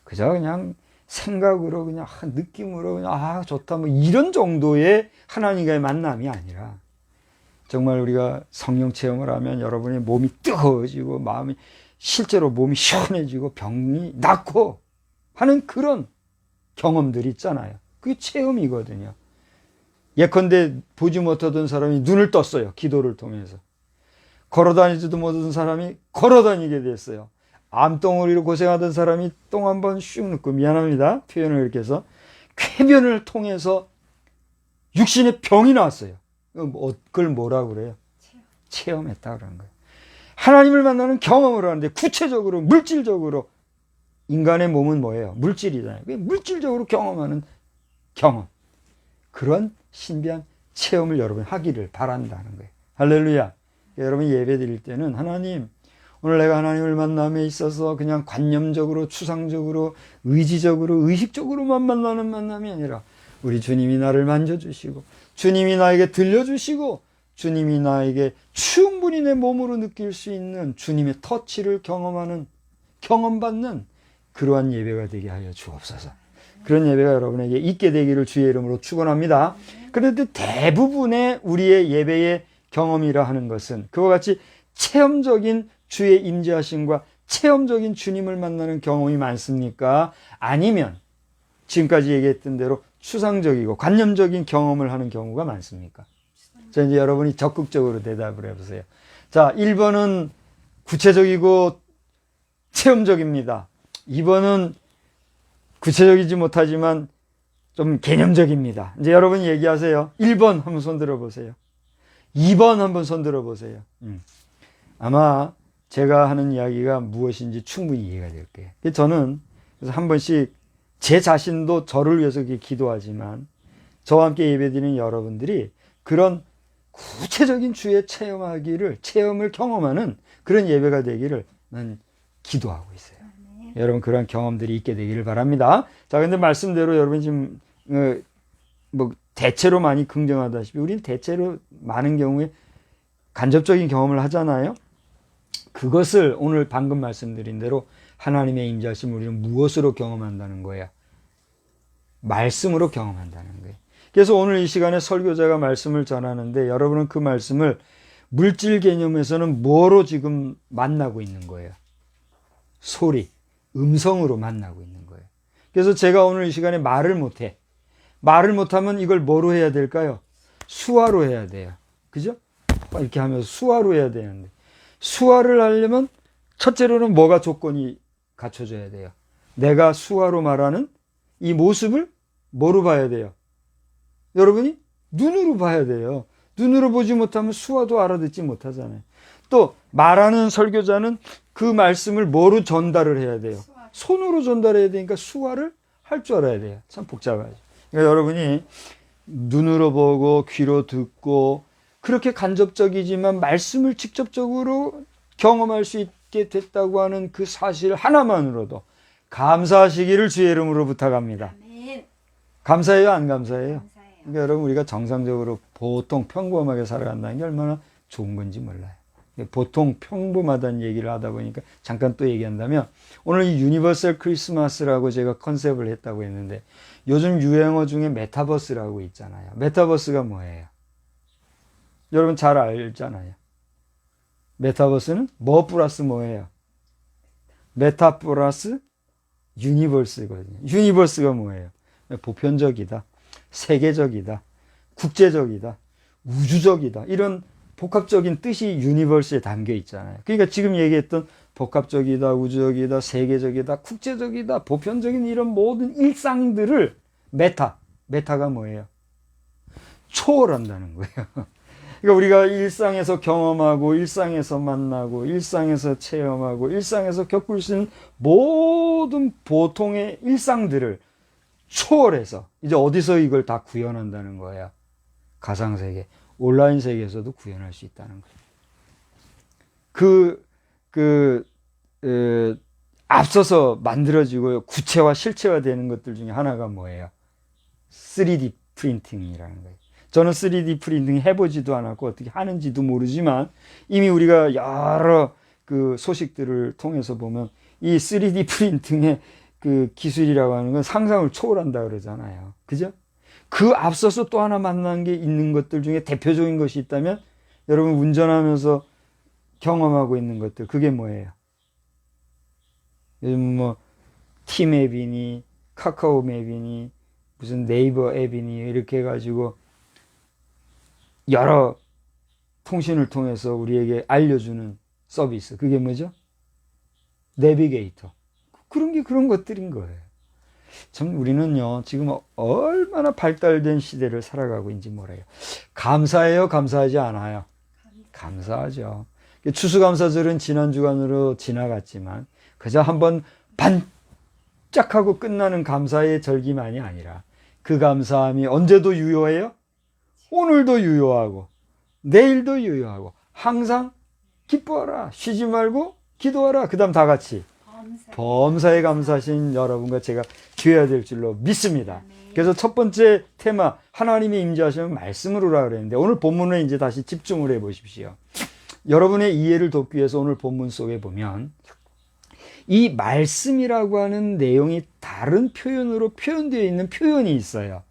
그저 그냥 생각으로, 그냥 느낌으로 그냥 좋다 뭐 이런 정도의 하나님과의 만남이 아니라, 정말 우리가 성령 체험을 하면 여러분의 몸이 뜨거워지고 마음이, 실제로 몸이 시원해지고 병이 낫고 하는 그런 경험들이 있잖아요. 그게 체험이거든요. 예컨대 보지 못하던 사람이 눈을 떴어요. 기도를 통해서. 걸어다니지도 못하던 사람이 걸어다니게 됐어요. 암덩어리로 고생하던 사람이 똥 한 번 슉 넣고, 미안합니다, 표현을 이렇게 해서, 쾌변을 통해서 육신의 병이 나왔어요. 그걸 뭐라고 그래요? 체험했다 그러는 거예요. 하나님을 만나는 경험을 하는데, 구체적으로 물질적으로, 인간의 몸은 뭐예요? 물질이잖아요. 물질적으로 경험하는 경험, 그런 신비한 체험을 여러분 하기를 바란다는 거예요. 할렐루야. 여러분 예배 드릴 때는, 하나님, 오늘 내가 하나님을 만남에 있어서 그냥 관념적으로, 추상적으로, 의지적으로, 의식적으로만 만나는 만남이 아니라, 우리 주님이 나를 만져주시고, 주님이 나에게 들려주시고, 주님이 나에게 충분히 내 몸으로 느낄 수 있는 주님의 터치를 경험하는, 경험받는 그러한 예배가 되게 하여 주옵소서. 그런 예배가 여러분에게 있게 되기를 주의 이름으로 축원합니다. 그런데 대부분의 우리의 예배의 경험이라 하는 것은 그와 같이 체험적인 주의 임재하심과 체험적인 주님을 만나는 경험이 많습니까? 아니면 지금까지 얘기했던 대로 추상적이고 관념적인 경험을 하는 경우가 많습니까? 자, 이제 여러분이 적극적으로 대답을 해보세요. 자, 1번은 구체적이고 체험적입니다. 2번은 구체적이지 못하지만 좀 개념적입니다. 이제 여러분 얘기하세요. 1번 한번 손 들어보세요. 2번 한번 손 들어보세요. 아마 제가 하는 이야기가 무엇인지 충분히 이해가 될 거예요. 저는 그래서 한 번씩 제 자신도 저를 위해서 기도하지만, 저와 함께 예배드리는 여러분들이 그런 구체적인 주의 체험을 경험하는 그런 예배가 되기를 난 기도하고 있어요. 여러분 그런 경험들이 있게 되기를 바랍니다. 자, 근데 말씀대로 여러분 지금 뭐 대체로 많이 긍정하다시피, 우리는 대체로 많은 경우에 간접적인 경험을 하잖아요. 그것을 오늘 방금 말씀드린 대로 하나님의 임재하심을 우리는 무엇으로 경험한다는 거예요? 말씀으로 경험한다는 거예요. 그래서 오늘 이 시간에 설교자가 말씀을 전하는데, 여러분은 그 말씀을 물질 개념에서는 뭐로 지금 만나고 있는 거예요? 소리, 음성으로 만나고 있는 거예요. 그래서 제가 오늘 이 시간에 말을 못해. 말을 못하면 이걸 뭐로 해야 될까요? 수화로 해야 돼요. 그죠? 이렇게 하면서 수화로 해야 되는데, 수화를 하려면 첫째로는 뭐가 조건이 갖춰져야 돼요? 내가 수화로 말하는 이 모습을 뭐로 봐야 돼요? 여러분이 눈으로 봐야 돼요. 눈으로 보지 못하면 수화도 알아듣지 못하잖아요. 또 말하는 설교자는 그 말씀을 뭐로 전달을 해야 돼요? 손으로 전달해야 되니까 수화를 할 줄 알아야 돼요. 참 복잡하죠. 그러니까 여러분이 눈으로 보고 귀로 듣고 그렇게 간접적이지만 말씀을 직접적으로 경험할 수 있게 됐다고 하는 그 사실 하나만으로도 감사하시기를 주의 이름으로 부탁합니다. 아멘. 감사해요, 안 감사해요? 감사해요. 그러니까 여러분, 우리가 정상적으로 보통 평범하게 살아간다는 게 얼마나 좋은 건지 몰라요. 보통 평범하다는 얘기를 하다 보니까 잠깐 또 얘기한다면, 오늘 이 유니버설 크리스마스라고 제가 컨셉을 했다고 했는데, 요즘 유행어 중에 메타버스라고 있잖아요. 메타버스가 뭐예요? 여러분 잘 알잖아요. 메타버스는 뭐 플러스 뭐예요? 메타 플러스 유니버스거든요. 유니버스가 뭐예요? 보편적이다, 세계적이다, 국제적이다, 우주적이다, 이런 복합적인 뜻이 유니버스에 담겨 있잖아요. 그러니까 지금 얘기했던 복합적이다, 우주적이다, 세계적이다, 국제적이다, 보편적인 이런 모든 일상들을 메타가 뭐예요? 초월한다는 거예요. 그러니까 우리가 일상에서 경험하고, 일상에서 만나고, 일상에서 체험하고, 일상에서 겪을 수 있는 모든 보통의 일상들을 초월해서 이제 어디서 이걸 다 구현한다는 거야? 가상세계, 온라인 세계에서도 구현할 수 있다는 거예요. 앞서서 만들어지고 구체화, 실체화 되는 것들 중에 하나가 뭐예요? 3D 프린팅이라는 거예요. 저는 3D 프린팅 해보지도 않았고 어떻게 하는지도 모르지만 이미 우리가 여러 그 소식들을 통해서 보면 이 3D 프린팅의 그 기술이라고 하는 건 상상을 초월한다 그러잖아요. 그죠? 그 앞서서 또 하나 만난 게 있는 것들 중에 대표적인 것이 있다면 여러분 운전하면서 경험하고 있는 것들, 그게 뭐예요? 요즘 뭐 팀 앱이니 카카오 맵이니 무슨 네이버 앱이니 이렇게 해가지고 여러 통신을 통해서 우리에게 알려주는 서비스, 그게 뭐죠? 내비게이터. 그런 것들인 거예요. 참 우리는요 지금 얼마나 발달된 시대를 살아가고 있는지 몰라요. 감사해요, 감사하지 않아요? 감사하죠. 추수감사절은 지난 주간으로 지나갔지만 그저 한번 반짝하고 끝나는 감사의 절기만이 아니라 그 감사함이 언제도 유효해요? 오늘도 유효하고 내일도 유효하고 항상 기뻐하라, 쉬지 말고 기도하라. 그 다음 다 같이 범사에 감사하신 여러분과 제가 되어야 될 줄로 믿습니다. 그래서 첫 번째 테마, 하나님의 임재하시면 말씀으로라 그랬는데 오늘 본문에 이제 다시 집중을 해 보십시오. 여러분의 이해를 돕기 위해서 오늘 본문 속에 보면 이 말씀이라고 하는 내용이 다른 표현으로 표현되어 있는 표현이 있어요.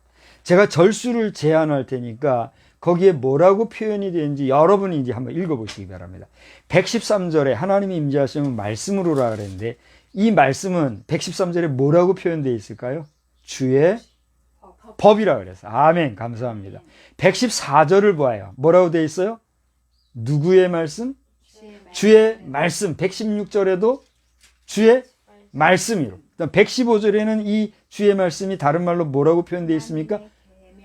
제가 절수를 제안할 테니까 거기에 뭐라고 표현이 되는지 여러분이 이제 한번 읽어보시기 바랍니다. 113절에 하나님이 임재하시면 말씀으로라 그랬는데 이 말씀은 113절에 뭐라고 표현되어 있을까요? 주의 법이라 그랬어요. 아멘, 감사합니다. 114절을 보아요. 뭐라고 되어 있어요? 누구의 말씀? 주의 말씀. 116절에도 주의 말씀이로. 115절에는 이 주의 말씀이 다른 말로 뭐라고 표현되어 있습니까?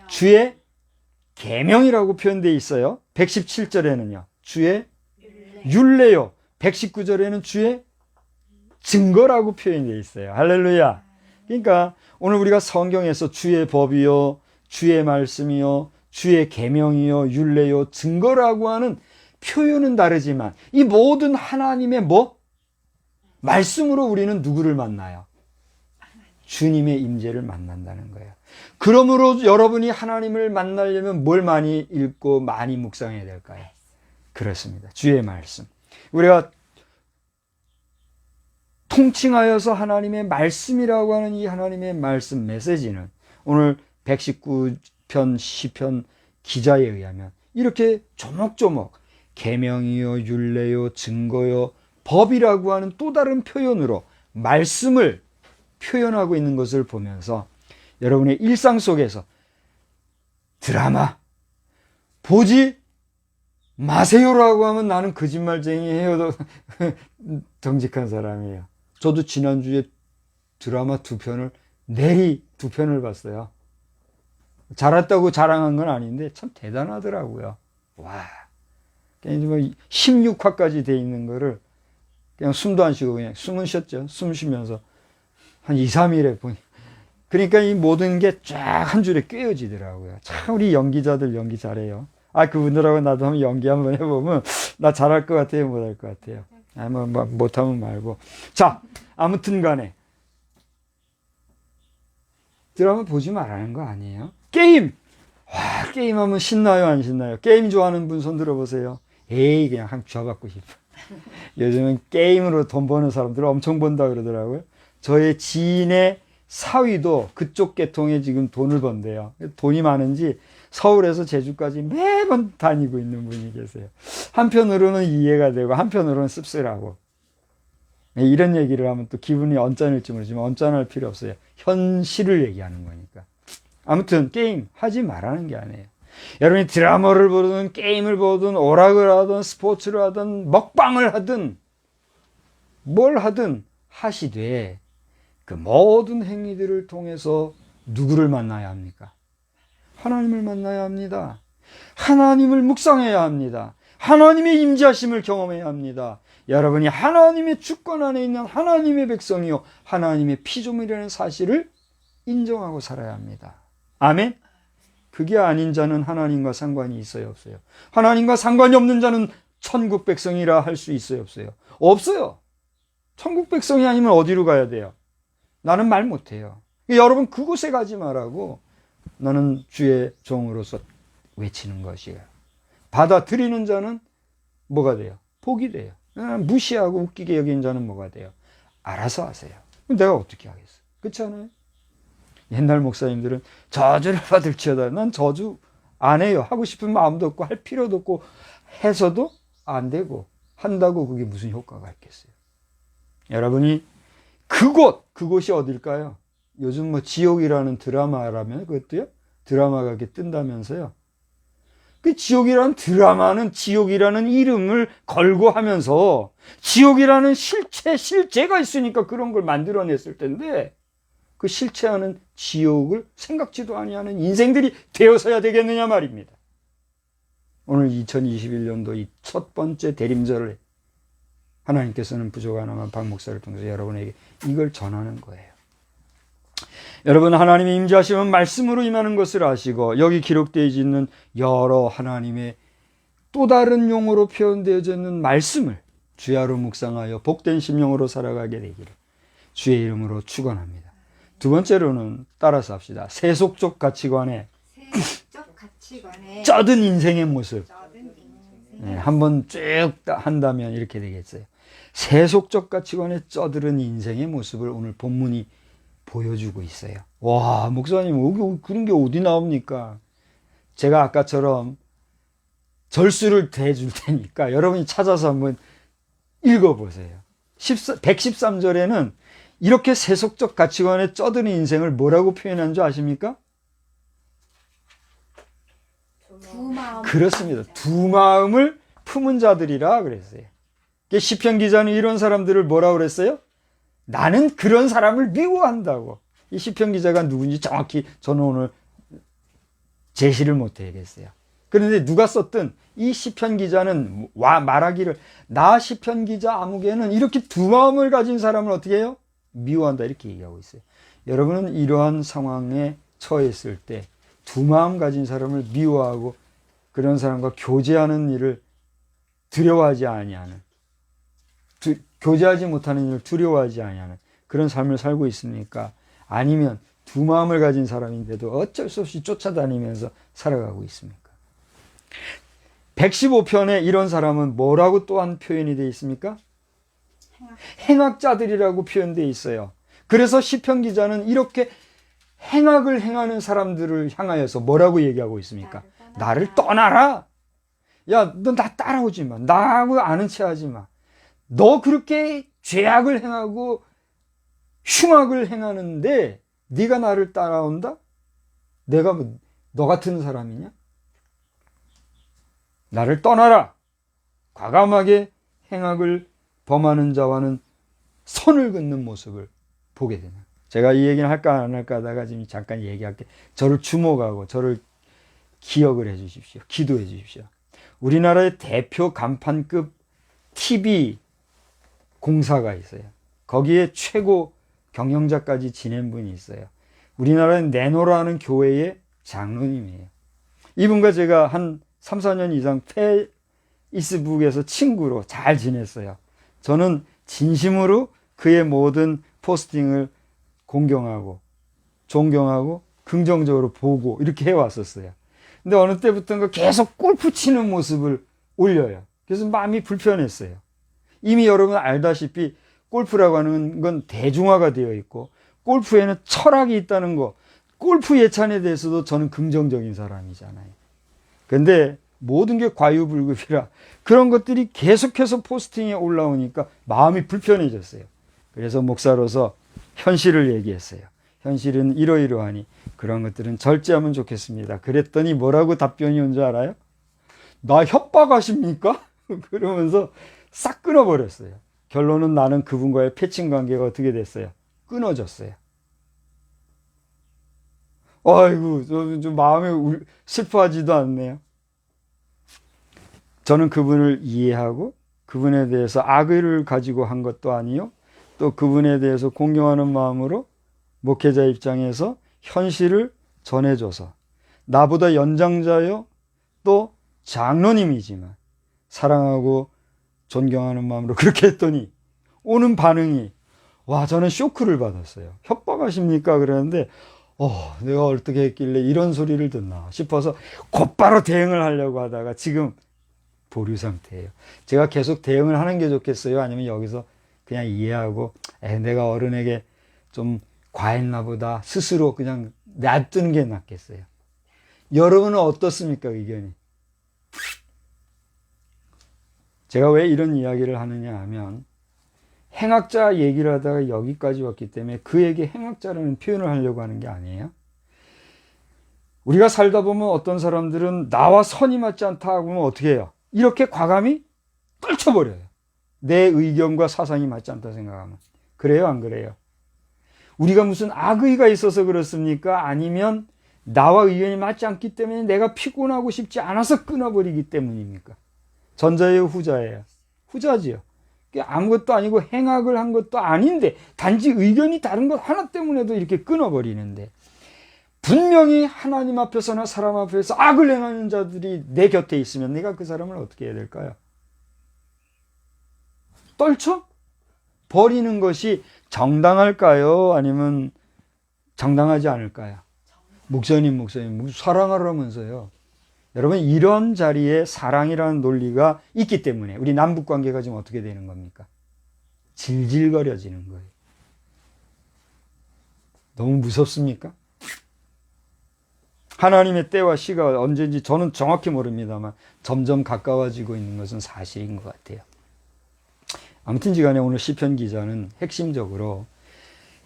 주의 계명이라고 표현되어 있어요. 117절에는요. 주의 율례요. 119절에는 주의 증거라고 표현되어 있어요. 할렐루야. 그러니까 오늘 우리가 성경에서 주의 법이요, 주의 말씀이요, 주의 계명이요, 율례요, 증거라고 하는 표현은 다르지만 이 모든 하나님의 뭐? 말씀으로 우리는 누구를 만나요? 주님의 임재를 만난다는 거예요. 그러므로 여러분이 하나님을 만나려면 뭘 많이 읽고 많이 묵상해야 될까요? 그렇습니다. 주의 말씀. 우리가 통칭하여서 하나님의 말씀이라고 하는 이 하나님의 말씀 메시지는 오늘 119편 시편 기자에 의하면 이렇게 조목조목 계명이요, 율례요, 증거요, 법이라고 하는 또 다른 표현으로 말씀을 표현하고 있는 것을 보면서 여러분의 일상 속에서 드라마 보지 마세요라고 하면 나는 거짓말쟁이에요. 정직한 사람이에요. 저도 지난주에 드라마 2편을 내리 2편을 봤어요. 잘했다고 자랑한 건 아닌데 참 대단하더라고요. 와, 16화까지 돼 있는 거를 그냥 숨도 안 쉬고 그냥 숨은 쉬었죠. 숨 쉬면서 한 2, 3일에 보니 그러니까 이 모든 게 쫙 한 줄에 꿰어지더라고요. 참 우리 연기자들 연기 잘해요. 그분들하고 나도 한번 연기 한번 해보면 나 잘할 것 같아요, 못할 것 같아요. 못하면 말고. 자, 아무튼 간에 드라마 보지 말라는 거 아니에요? 게임! 와, 게임하면 신나요, 안 신나요? 게임 좋아하는 분 손 들어보세요. 에이, 그냥 한 줘받고 싶어. 요즘은 게임으로 돈 버는 사람들 엄청 번다 그러더라고요. 저의 지인의 사위도 그쪽 계통에 지금 돈을 번대요. 돈이 많은지 서울에서 제주까지 매번 다니고 있는 분이 계세요. 한편으로는 이해가 되고 한편으로는 씁쓸하고. 이런 얘기를 하면 또 기분이 언짢을지 모르지만 언짢을 필요 없어요. 현실을 얘기하는 거니까. 아무튼 게임 하지 말라는 게 아니에요. 여러분이 드라마를 보든 게임을 보든 오락을 하든 스포츠를 하든 먹방을 하든 뭘 하든 하시되 그 모든 행위들을 통해서 누구를 만나야 합니까? 하나님을 만나야 합니다. 하나님을 묵상해야 합니다. 하나님의 임재하심을 경험해야 합니다. 여러분이 하나님의 주권 안에 있는 하나님의 백성이요 하나님의 피조물이라는 사실을 인정하고 살아야 합니다. 아멘? 그게 아닌 자는 하나님과 상관이 있어요, 없어요? 하나님과 상관이 없는 자는 천국 백성이라 할 수 있어요, 없어요? 없어요. 천국 백성이 아니면 어디로 가야 돼요? 나는 말 못해요. 여러분 그곳에 가지 말라고. 너는 주의 종으로서 외치는 것이에요. 받아들이는 자는 뭐가 돼요? 복이 돼요. 무시하고 웃기게 여기는 자는 뭐가 돼요? 알아서 하세요. 내가 어떻게 하겠어? 그렇지 않아요? 옛날 목사님들은 저주를 받을지어다. 난 저주 안 해요. 하고 싶은 마음도 없고 할 필요도 없고 해서도 안 되고 한다고 그게 무슨 효과가 있겠어요? 여러분이 그곳이 어딜까요? 요즘 뭐 지옥이라는 드라마라면 그것도요? 드라마가 이렇게 뜬다면서요? 그 지옥이라는 드라마는 지옥이라는 이름을 걸고 하면서 지옥이라는 실체가 있으니까 그런 걸 만들어냈을 텐데 그 실체하는 지옥을 생각지도 아니하는 인생들이 되어서야 되겠느냐 말입니다. 오늘 2021년도 이 첫 번째 대림절을 하나님께서는 부족하나마 박 목사를 통해서 여러분에게 이걸 전하는 거예요. 여러분, 하나님의 임재하심은 말씀으로 임하는 것을 아시고 여기 기록되어 있는 여러 하나님의 또 다른 용어로 표현되어져 있는 말씀을 주야로 묵상하여 복된 심령으로 살아가게 되기를 주의 이름으로 축원합니다. 두 번째로는 따라서 합시다. 세속적 가치관에 쩌든 인생의 모습. 네, 한번 쭉 한다면 이렇게 되겠어요. 세속적 가치관에 쩌들은 인생의 모습을 오늘 본문이 보여주고 있어요. 와, 목사님, 그런 게 어디 나옵니까? 제가 아까처럼 절수를 대줄 테니까 여러분이 찾아서 한번 읽어보세요. 113절에는 이렇게 세속적 가치관에 쩌드는 인생을 뭐라고 표현한 줄 아십니까? 그렇습니다. 두 마음을 품은 자들이라 그랬어요. 시편 기자는 이런 사람들을 뭐라고 그랬어요? 나는 그런 사람을 미워한다고. 이 시편 기자가 누군지 정확히 저는 오늘 제시를 못 해야겠어요. 그런데 누가 썼든 이 시편 기자는 말하기를 나 시편 기자 아무개는 이렇게 두 마음을 가진 사람을 어떻게 해요? 미워한다 이렇게 얘기하고 있어요. 여러분은 이러한 상황에 처했을 때 두 마음 가진 사람을 미워하고 그런 사람과 교제하는 일을 두려워하지 아니하는 교제하지 못하는 일을 두려워하지 아니하는 그런 삶을 살고 있습니까? 아니면 두 마음을 가진 사람인데도 어쩔 수 없이 쫓아다니면서 살아가고 있습니까? 115편에 이런 사람은 뭐라고 또한 표현이 되어 있습니까? 행악자들이라고 표현되어 있어요. 그래서 시편 기자는 이렇게 행악을 행하는 사람들을 향하여서 뭐라고 얘기하고 있습니까? 나를 떠나라. 야, 너 나 따라오지 마. 나하고 아는 체 하지 마. 너 그렇게 죄악을 행하고 흉악을 행하는데 네가 나를 따라온다? 내가 뭐 너 같은 사람이냐? 나를 떠나라. 과감하게 행악을 범하는 자와는 선을 긋는 모습을 보게 되는. 제가 이 얘기는 할까 안 할까 하다가 지금 잠깐 얘기할게. 저를 주목하고 저를 기억을 해 주십시오. 기도해 주십시오. 우리나라의 대표 간판급 TV 공사가 있어요. 거기에 최고 경영자까지 지낸 분이 있어요. 우리나라의 네노라는 교회의 장로님이에요. 이분과 제가 한 3, 4년 이상 페이스북에서 친구로 잘 지냈어요. 저는 진심으로 그의 모든 포스팅을 공경하고 존경하고 긍정적으로 보고 이렇게 해왔었어요. 근데 어느 때부터인가 계속 골프 치는 모습을 올려요. 그래서 마음이 불편했어요. 이미 여러분 알다시피 골프라고 하는 건 대중화가 되어 있고 골프에는 철학이 있다는 거, 골프 예찬에 대해서도 저는 긍정적인 사람이잖아요. 근데 모든 게 과유불급이라 그런 것들이 계속해서 포스팅에 올라오니까 마음이 불편해졌어요. 그래서 목사로서 현실을 얘기했어요. 현실은 이러이러하니 그런 것들은 절제하면 좋겠습니다. 그랬더니 뭐라고 답변이 온 줄 알아요? 나 협박하십니까? 그러면서 싹 끊어버렸어요. 결론은 나는 그분과의 패친 관계가 어떻게 됐어요? 끊어졌어요. 아이고, 좀 마음에 슬퍼하지도 않네요. 저는 그분을 이해하고 그분에 대해서 악의를 가지고 한 것도 아니요. 또 그분에 대해서 공경하는 마음으로 목회자 입장에서 현실을 전해줘서 나보다 연장자요 또 장로님이지만 사랑하고 존경하는 마음으로 그렇게 했더니 오는 반응이 와 저는 쇼크를 받았어요. 협박하십니까? 그러는데 내가 어떻게 했길래 이런 소리를 듣나 싶어서 곧바로 대응을 하려고 하다가 지금 보류 상태예요. 제가 계속 대응을 하는 게 좋겠어요? 아니면 여기서 그냥 이해하고 내가 어른에게 좀 과했나 보다 스스로 그냥 놔두는 게 낫겠어요? 여러분은 어떻습니까, 의견이? 제가 왜 이런 이야기를 하느냐 하면 행악자 얘기를 하다가 여기까지 왔기 때문에 그에게 행악자라는 표현을 하려고 하는 게 아니에요. 우리가 살다 보면 어떤 사람들은 나와 선이 맞지 않다 하면 어떻게 해요? 이렇게 과감히 떨쳐버려요. 내 의견과 사상이 맞지 않다 생각하면. 그래요, 안 그래요? 우리가 무슨 악의가 있어서 그렇습니까? 아니면 나와 의견이 맞지 않기 때문에 내가 피곤하고 싶지 않아서 끊어버리기 때문입니까? 전자예요, 후자예요? 후자지요. 아무것도 아니고 행악을 한 것도 아닌데 단지 의견이 다른 것 하나 때문에도 이렇게 끊어버리는데, 분명히 하나님 앞에서나 사람 앞에서 악을 행하는 자들이 내 곁에 있으면 내가 그 사람을 어떻게 해야 될까요? 떨쳐? 버리는 것이 정당할까요? 아니면 정당하지 않을까요? 목사님 사랑하라면서요. 여러분, 이런 자리에 사랑이라는 논리가 있기 때문에 우리 남북 관계가 지금 어떻게 되는 겁니까? 질질거려지는 거예요. 너무 무섭습니까? 하나님의 때와 시가 언제인지 저는 정확히 모릅니다만 점점 가까워지고 있는 것은 사실인 것 같아요. 아무튼지 간에 오늘 시편 기자는 핵심적으로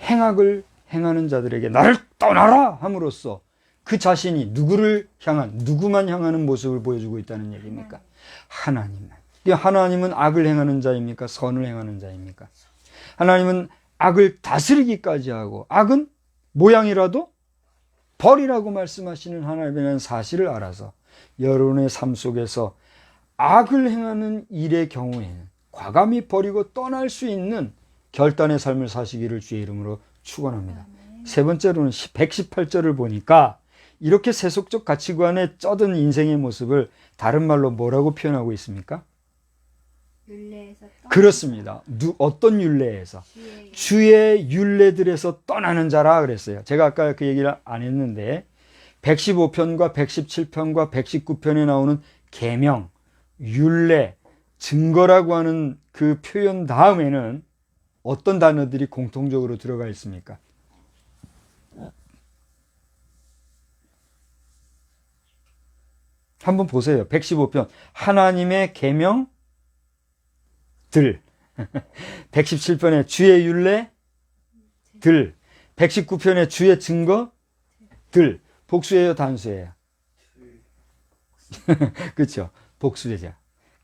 행악을 행하는 자들에게 나를 떠나라 함으로써 그 자신이 누구만 향하는 모습을 보여주고 있다는 얘기입니까? 하나님만. 하나님은 악을 행하는 자입니까? 선을 행하는 자입니까? 하나님은 악을 다스리기까지 하고 악은 모양이라도 버리라고 말씀하시는 하나님이라는 사실을 알아서 여러분의 삶 속에서 악을 행하는 일의 경우에는 과감히 버리고 떠날 수 있는 결단의 삶을 사시기를 주의 이름으로 축원합니다. 세 번째로는 118절을 보니까 이렇게 세속적 가치관에 쩌든 인생의 모습을 다른 말로 뭐라고 표현하고 있습니까? 율례에서 그렇습니다. 어떤 율례에서? 주의 율례들에서 떠나는 자라 그랬어요. 제가 아까 그 얘기를 안 했는데 115편과 117편과 119편에 나오는 계명, 율례, 증거라고 하는 그 표현 다음에는 어떤 단어들이 공통적으로 들어가 있습니까? 한번 보세요. 115편 하나님의 계명들, 117편의 주의 율례들, 119편의 주의 증거들. 복수예요, 단수예요? 그렇죠. 복수되죠.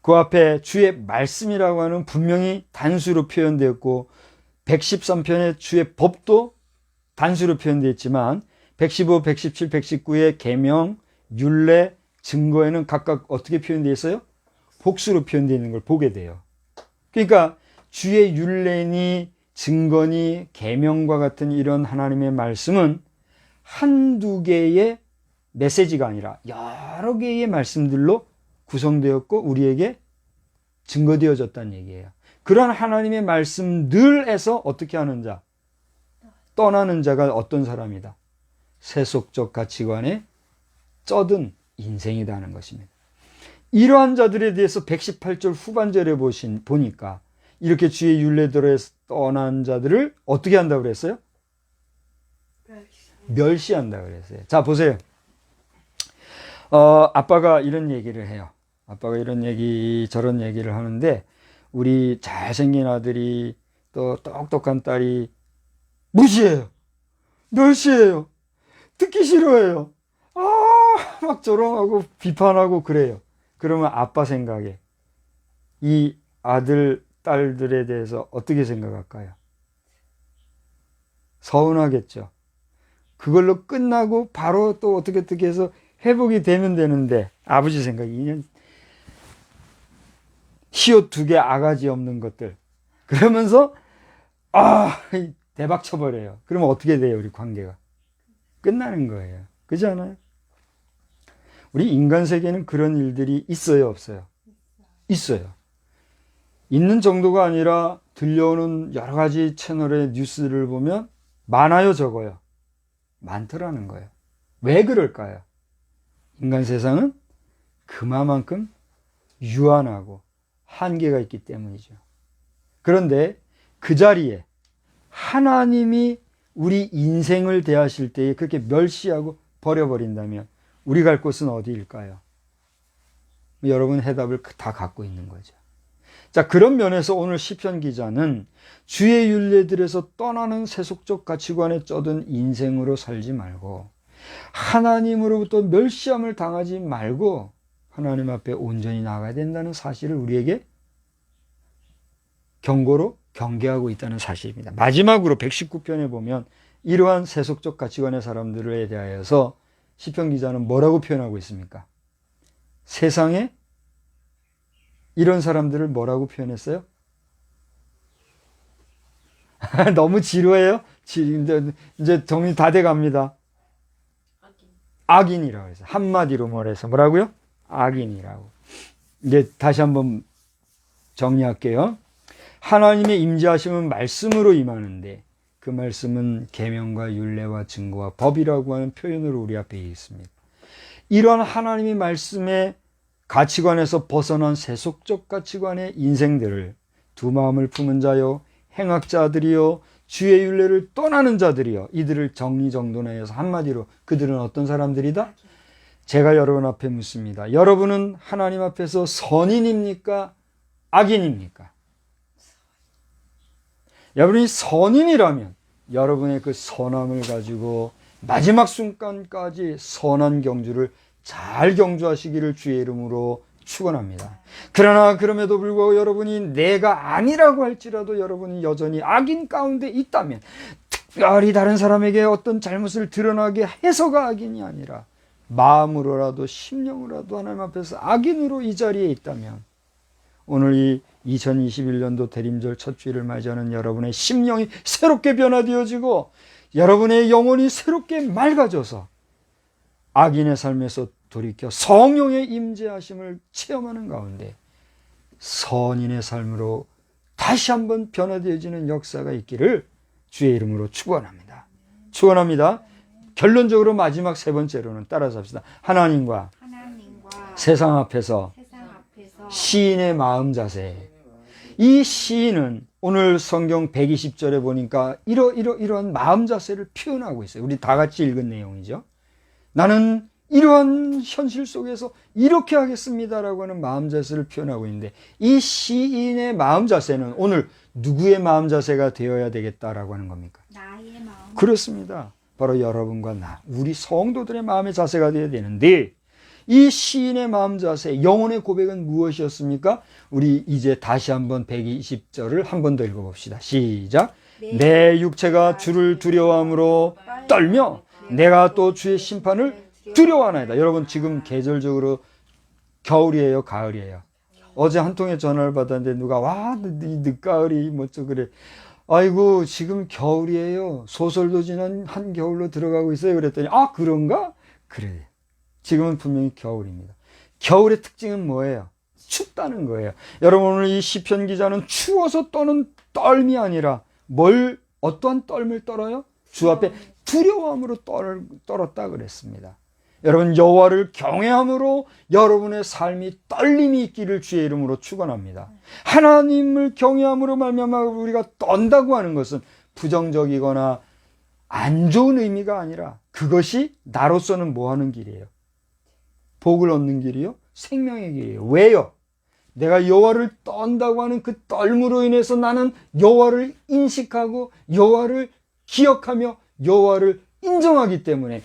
그 앞에 주의 말씀이라고 하는 분명히 단수로 표현되었고 113편의 주의 법도 단수로 표현되어 있지만 115, 117, 119의 계명, 율례, 증거에는 각각 어떻게 표현되어 있어요? 복수로 표현되어 있는 걸 보게 돼요. 그러니까 주의 율례니 증거니 계명과 같은 이런 하나님의 말씀은 한두 개의 메시지가 아니라 여러 개의 말씀들로 구성되었고 우리에게 증거되어졌다는 얘기예요. 그런 하나님의 말씀들에서 어떻게 하는 자? 떠나는 자가 어떤 사람이다? 세속적 가치관에 쩌든 인생이다 는 것입니다. 이러한 자들에 대해서 118절 후반절에 보니까 이렇게 주의 율례들에서 떠난 자들을 어떻게 한다고 그랬어요? 멸시한다고 그랬어요. 자, 보세요. 아빠가 이런 얘기를 해요. 아빠가 이런 얘기, 저런 얘기를 하는데 우리 잘생긴 아들이 또 똑똑한 딸이 무시해요. 멸시해요. 듣기 싫어해요. 막 조롱하고 비판하고 그래요. 그러면 아빠 생각에 이 아들, 딸들에 대해서 어떻게 생각할까요? 서운하겠죠. 그걸로 끝나고 바로 또 어떻게 해서 회복이 되면 되는데 아버지 생각이 그냥 시옷 두 개 아가지 없는 것들 그러면서 대박 쳐버려요. 그러면 어떻게 돼요? 우리 관계가 끝나는 거예요. 그렇지 않아요? 우리 인간 세계는 그런 일들이 있어요, 없어요? 있어요. 있는 정도가 아니라 들려오는 여러 가지 채널의 뉴스를 보면 많아요, 적어요? 많더라는 거예요. 왜 그럴까요? 인간 세상은 그만큼 유한하고 한계가 있기 때문이죠. 그런데 그 자리에 하나님이 우리 인생을 대하실 때에 그렇게 멸시하고 버려버린다면 우리 갈 곳은 어디일까요? 여러분 해답을 다 갖고 있는 거죠. 자, 그런 면에서 오늘 시편 기자는 주의 율례들에서 떠나는 세속적 가치관에 쩌든 인생으로 살지 말고 하나님으로부터 멸시함을 당하지 말고 하나님 앞에 온전히 나가야 된다는 사실을 우리에게 경고로 경계하고 있다는 사실입니다. 마지막으로 119편에 보면 이러한 세속적 가치관의 사람들에 대하여서 시편 기자는 뭐라고 표현하고 있습니까? 세상에 이런 사람들을 뭐라고 표현했어요? 너무 지루해요? 이제 정리 다 돼갑니다. 악인이라고 해서 한마디로 뭐래서 뭐라고요? 악인이라고. 이제 다시 한번 정리할게요. 하나님의 임재하심은 말씀으로 임하는데 그 말씀은 계명과 율례와 증거와 법이라고 하는 표현으로 우리 앞에 있습니다. 이런 하나님의 말씀의 가치관에서 벗어난 세속적 가치관의 인생들을 두 마음을 품은 자요 행악자들이요 주의 율례를 떠나는 자들이요 이들을 정리정돈해서 한마디로 그들은 어떤 사람들이다? 제가 여러분 앞에 묻습니다. 여러분은 하나님 앞에서 선인입니까? 악인입니까? 여러분이 선인이라면 여러분의 그 선함을 가지고 마지막 순간까지 선한 경주를 잘 경주하시기를 주의 이름으로 축원합니다. 그러나 그럼에도 불구하고 여러분이 내가 아니라고 할지라도 여러분이 여전히 악인 가운데 있다면 특별히 다른 사람에게 어떤 잘못을 드러나게 해서가 악인이 아니라 마음으로라도 심령으로라도 하나님 앞에서 악인으로 이 자리에 있다면 오늘 이 2021년도 대림절 첫 주일을 맞이하는 여러분의 심령이 새롭게 변화되어지고 여러분의 영혼이 새롭게 맑아져서 악인의 삶에서 돌이켜 성령의 임재하심을 체험하는 가운데 선인의 삶으로 다시 한번 변화되어지는 역사가 있기를 주의 이름으로 축원합니다. 축원합니다. 결론적으로 마지막 세 번째로는 따라서 합시다. 하나님과 세상 앞에서 시인의 마음 자세. 이 시인은 오늘 성경 120절에 보니까 이러한 마음 자세를 표현하고 있어요. 우리 다 같이 읽은 내용이죠. 나는 이러한 현실 속에서 이렇게 하겠습니다라고 하는 마음 자세를 표현하고 있는데 이 시인의 마음 자세는 오늘 누구의 마음 자세가 되어야 되겠다라고 하는 겁니까? 나의 마음. 그렇습니다. 바로 여러분과 나, 우리 성도들의 마음의 자세가 되어야 되는데 이 시인의 마음 자세, 영혼의 고백은 무엇이었습니까? 우리 이제 다시 한번 120절을 한 번 더 읽어봅시다. 시작. 내 육체가 주를 두려워함으로 떨며 내가 또 주의 심판을 두려워하나이다. 여러분 지금 계절적으로 겨울이에요, 가을이에요? 어제 한 통의 전화를 받았는데 누가 와 늦가을이 뭐죠 그래. 아이고 지금 겨울이에요. 소설도 지난 한겨울로 들어가고 있어요. 그랬더니 아 그런가? 그래. 지금은 분명히 겨울입니다. 겨울의 특징은 뭐예요? 춥다는 거예요. 여러분 오늘 이 시편 기자는 추워서 떠는 떨미 아니라 어떠한 떨을 떨어요? 주 앞에 두려움으로 떨었다 그랬습니다. 여러분 여호와를 경외함으로 여러분의 삶이 떨림이 있기를 주의 이름으로 축원합니다. 하나님을 경외함으로 말미암아 우리가 떤다고 하는 것은 부정적이거나 안 좋은 의미가 아니라 그것이 나로서는 뭐 하는 길이에요? 복을 얻는 길이요? 생명의 길이에요. 왜요? 내가 여호와를 떤다고 하는 그 떨므로 인해서 나는 여호와를 인식하고 여호와를 기억하며 여호와를 인정하기 때문에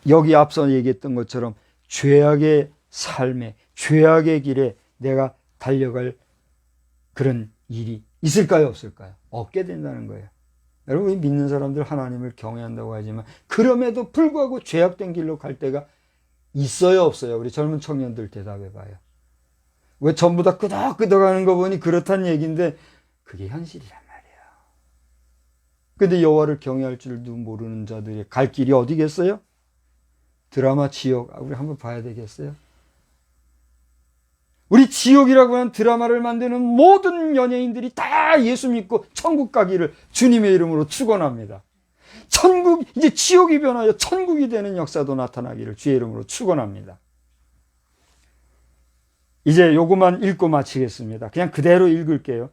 여기 앞서 얘기했던 것처럼 죄악의 삶에 죄악의 길에 내가 달려갈 그런 일이 있을까요? 없을까요? 없게 된다는 거예요. 여러분 믿는 사람들 하나님을 경외한다고 하지만 그럼에도 불구하고 죄악된 길로 갈 때가 있어요? 없어요? 우리 젊은 청년들 대답해 봐요. 왜 전부 다 끄덕끄덕하는 거 보니 그렇다는 얘기인데 그게 현실이란 말이에요. 근데 여호와를 경외할 줄도 모르는 자들의 갈 길이 어디겠어요? 드라마 지옥. 우리 한번 봐야 되겠어요? 우리 지옥이라고 하는 드라마를 만드는 모든 연예인들이 다 예수 믿고 천국 가기를 주님의 이름으로 축원합니다. 이제 지옥이 변하여 천국이 되는 역사도 나타나기를 주의 이름으로 축원합니다. 이제 요것만 읽고 마치겠습니다. 그냥 그대로 읽을게요.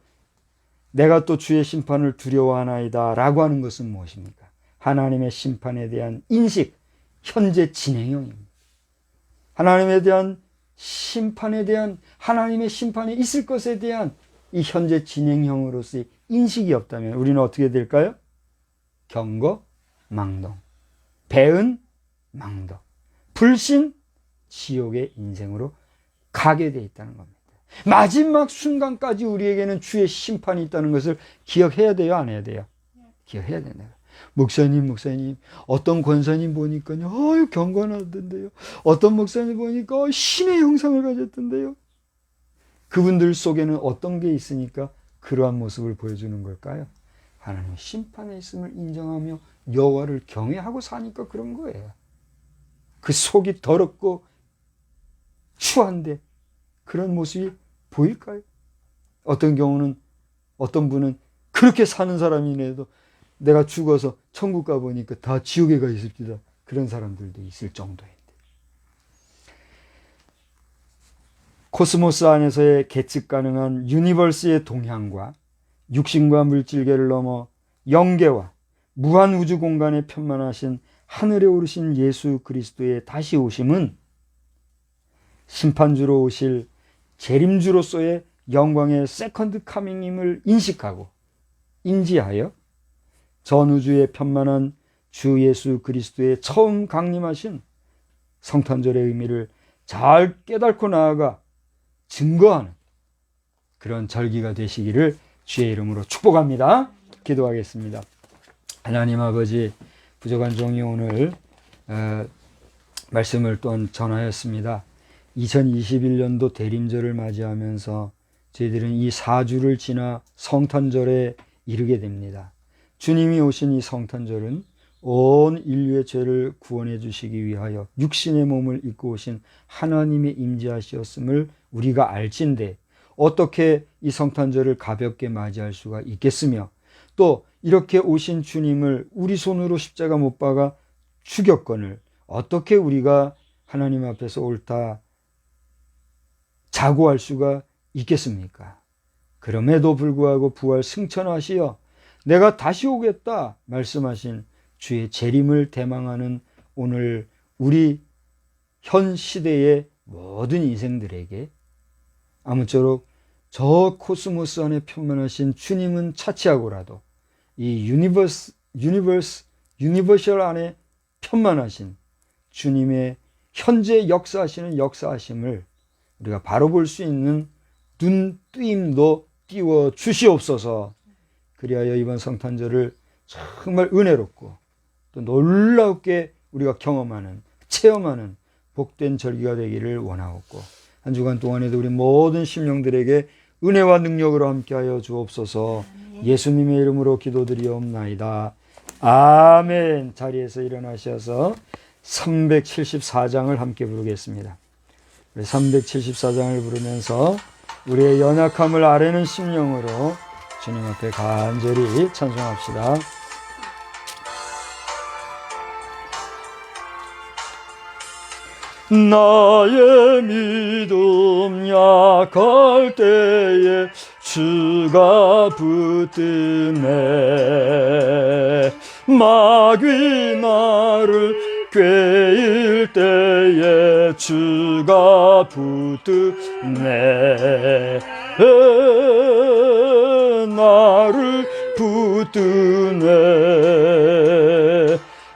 내가 또 주의 심판을 두려워하나이다 라고 하는 것은 무엇입니까? 하나님의 심판에 대한 인식, 현재 진행형입니다. 하나님에 대한 심판에 대한, 하나님의 심판이 있을 것에 대한 이 현재 진행형으로서의 인식이 없다면 우리는 어떻게 될까요? 경거, 망동, 배은, 망동, 불신, 지옥의 인생으로 가게 돼 있다는 겁니다. 마지막 순간까지 우리에게는 주의 심판이 있다는 것을 기억해야 돼요, 안 해야 돼요? 기억해야 된다. 목사님, 어떤 권사님 보니까요, 경건하던데요. 어떤 목사님 보니까 신의 형상을 가졌던데요. 그분들 속에는 어떤 게 있으니까 그러한 모습을 보여주는 걸까요? 하나님의 심판에 있음을 인정하며 여호와를 경외하고 사니까 그런 거예요. 그 속이 더럽고 추한데 그런 모습이 보일까요? 어떤 경우는, 어떤 분은 그렇게 사는 사람이라도 내가 죽어서 천국 가보니까 다 지옥에 가 있습니다. 그런 사람들도 있을 정도인데. 코스모스 안에서의 계측 가능한 유니버스의 동향과 육신과 물질계를 넘어 영계와 무한 우주 공간에 편만하신 하늘에 오르신 예수 그리스도의 다시 오심은 심판주로 오실 재림주로서의 영광의 세컨드 카밍임을 인식하고 인지하여 전우주의 편만한 주 예수 그리스도의 처음 강림하신 성탄절의 의미를 잘 깨닫고 나아가 증거하는 그런 절기가 되시기를 주의 이름으로 축복합니다. 기도하겠습니다. 하나님 아버지, 부족한 종이 오늘 말씀을 또 전하였습니다. 2021년도 대림절을 맞이하면서 저희들은 이 4주를 지나 성탄절에 이르게 됩니다. 주님이 오신 이 성탄절은 온 인류의 죄를 구원해 주시기 위하여 육신의 몸을 입고 오신 하나님의 임재하시었음을 우리가 알진데 어떻게 이 성탄절을 가볍게 맞이할 수가 있겠으며, 또 이렇게 오신 주님을 우리 손으로 십자가 못 박아 죽였거늘 어떻게 우리가 하나님 앞에서 옳다 자고할 수가 있겠습니까? 그럼에도 불구하고 부활 승천하시어 내가 다시 오겠다 말씀하신 주의 재림을 대망하는 오늘 우리 현 시대의 모든 인생들에게 아무쪼록 저 코스모스 안에 편만하신 주님은 차치하고라도 이 유니버셜 안에 편만하신 주님의 현재 역사하시는 역사하심을 우리가 바로 볼 수 있는 눈뜨임도 띄워 주시옵소서. 그리하여 이번 성탄절을 정말 은혜롭고 또 놀랍게 우리가 경험하는, 체험하는 복된 절기가 되기를 원하옵고, 한 주간 동안에도 우리 모든 심령들에게 은혜와 능력으로 함께하여 주옵소서. 예수님의 이름으로 기도드리옵나이다. 아멘. 자리에서 일어나셔서 374장을 함께 부르겠습니다. 우리 374장을 부르면서 우리의 연약함을 아뢰는 심령으로 주님 앞에 간절히 찬송합시다. 나의 믿음 약할 때에 주가 붙드네. 마귀 나를 꾀일 때에 주가 붙드네. 나를 붙드네.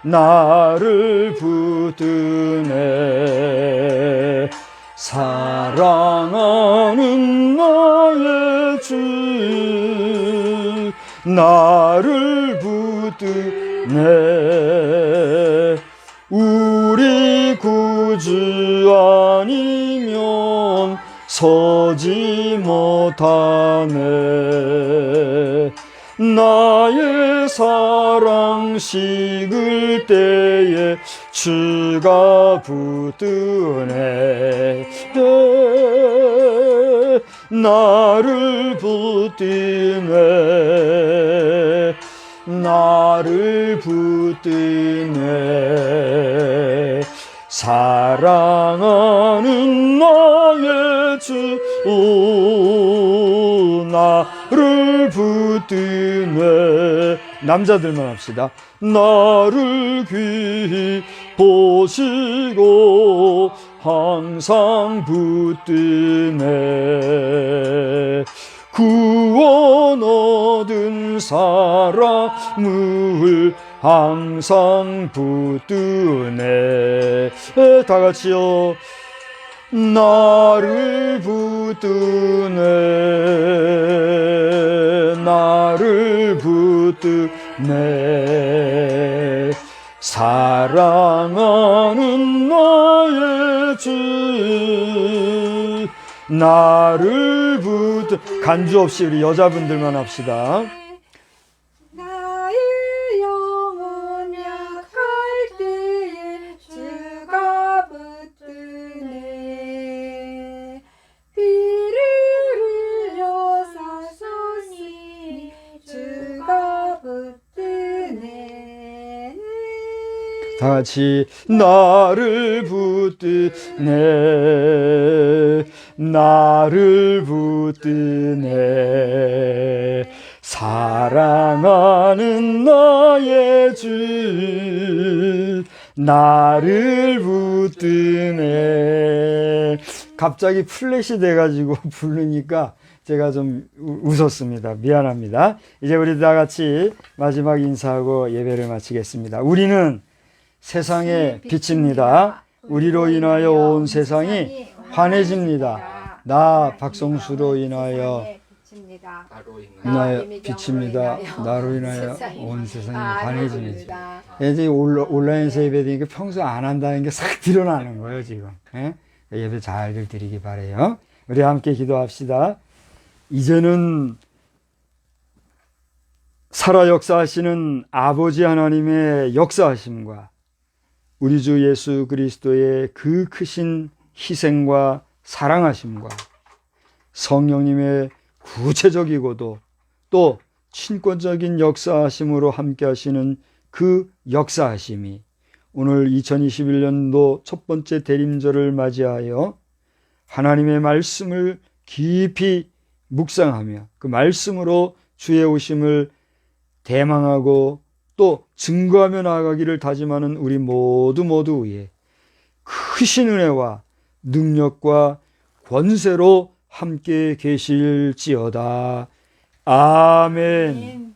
나를 붙드네. 사랑하는 나의 주 나를 붙드네. 우리 구주 아니면 서지 못하네. 나의 사랑 식을 때에 주가 붙드네. 나를 붙드네. 나를 붙드네. 사랑하는 나의 주 나를 붙드네. 남자들만 합시다. 나를 귀히 보시고 항상 붙드네. 구원 얻은 사람을 항상 붙드네. 다 같이요. 나를 붙드네. 나를 붙드네. 사랑하는 나의 주 나를 붙드. 간주 없이 우리 여자분들만 합시다. 나의 영혼 약할 때에 주가 붙드네. 피를 흘려 사소니 주가 붙드네. 다 같이 나를 붙드네. 나를 붙드네. 사랑하는 나의 주 나를 붙드네. 갑자기 플래시 돼가지고 부르니까 제가 좀 웃었습니다. 미안합니다. 이제 우리 다 같이 마지막 인사하고 예배를 마치겠습니다. 우리는 세상의 빛입니다. 우리로 인하여 온 세상이 환해집니다. 나 박성수로 인하여 빛입니다. 나로 인하여 온 세상이 환해집니다. 이제 온라인에서 예배드리니까 평소 안 한다는 게 싹 드러나는 거예요, 지금. 예? 예배 잘 드리기 바래요. 우리 함께 기도합시다. 이제는 살아 역사하시는 아버지 하나님의 역사하심과 우리 주 예수 그리스도의 그 크신 희생과 사랑하심과 성령님의 구체적이고도 또 친권적인 역사하심으로 함께 하시는 그 역사하심이 오늘 2021년도 첫 번째 대림절을 맞이하여 하나님의 말씀을 깊이 묵상하며 그 말씀으로 주의 오심을 대망하고 또 증거하며 나아가기를 다짐하는 우리 모두 위에 크신 은혜와 능력과 권세로 함께 계실지어다. 아멘.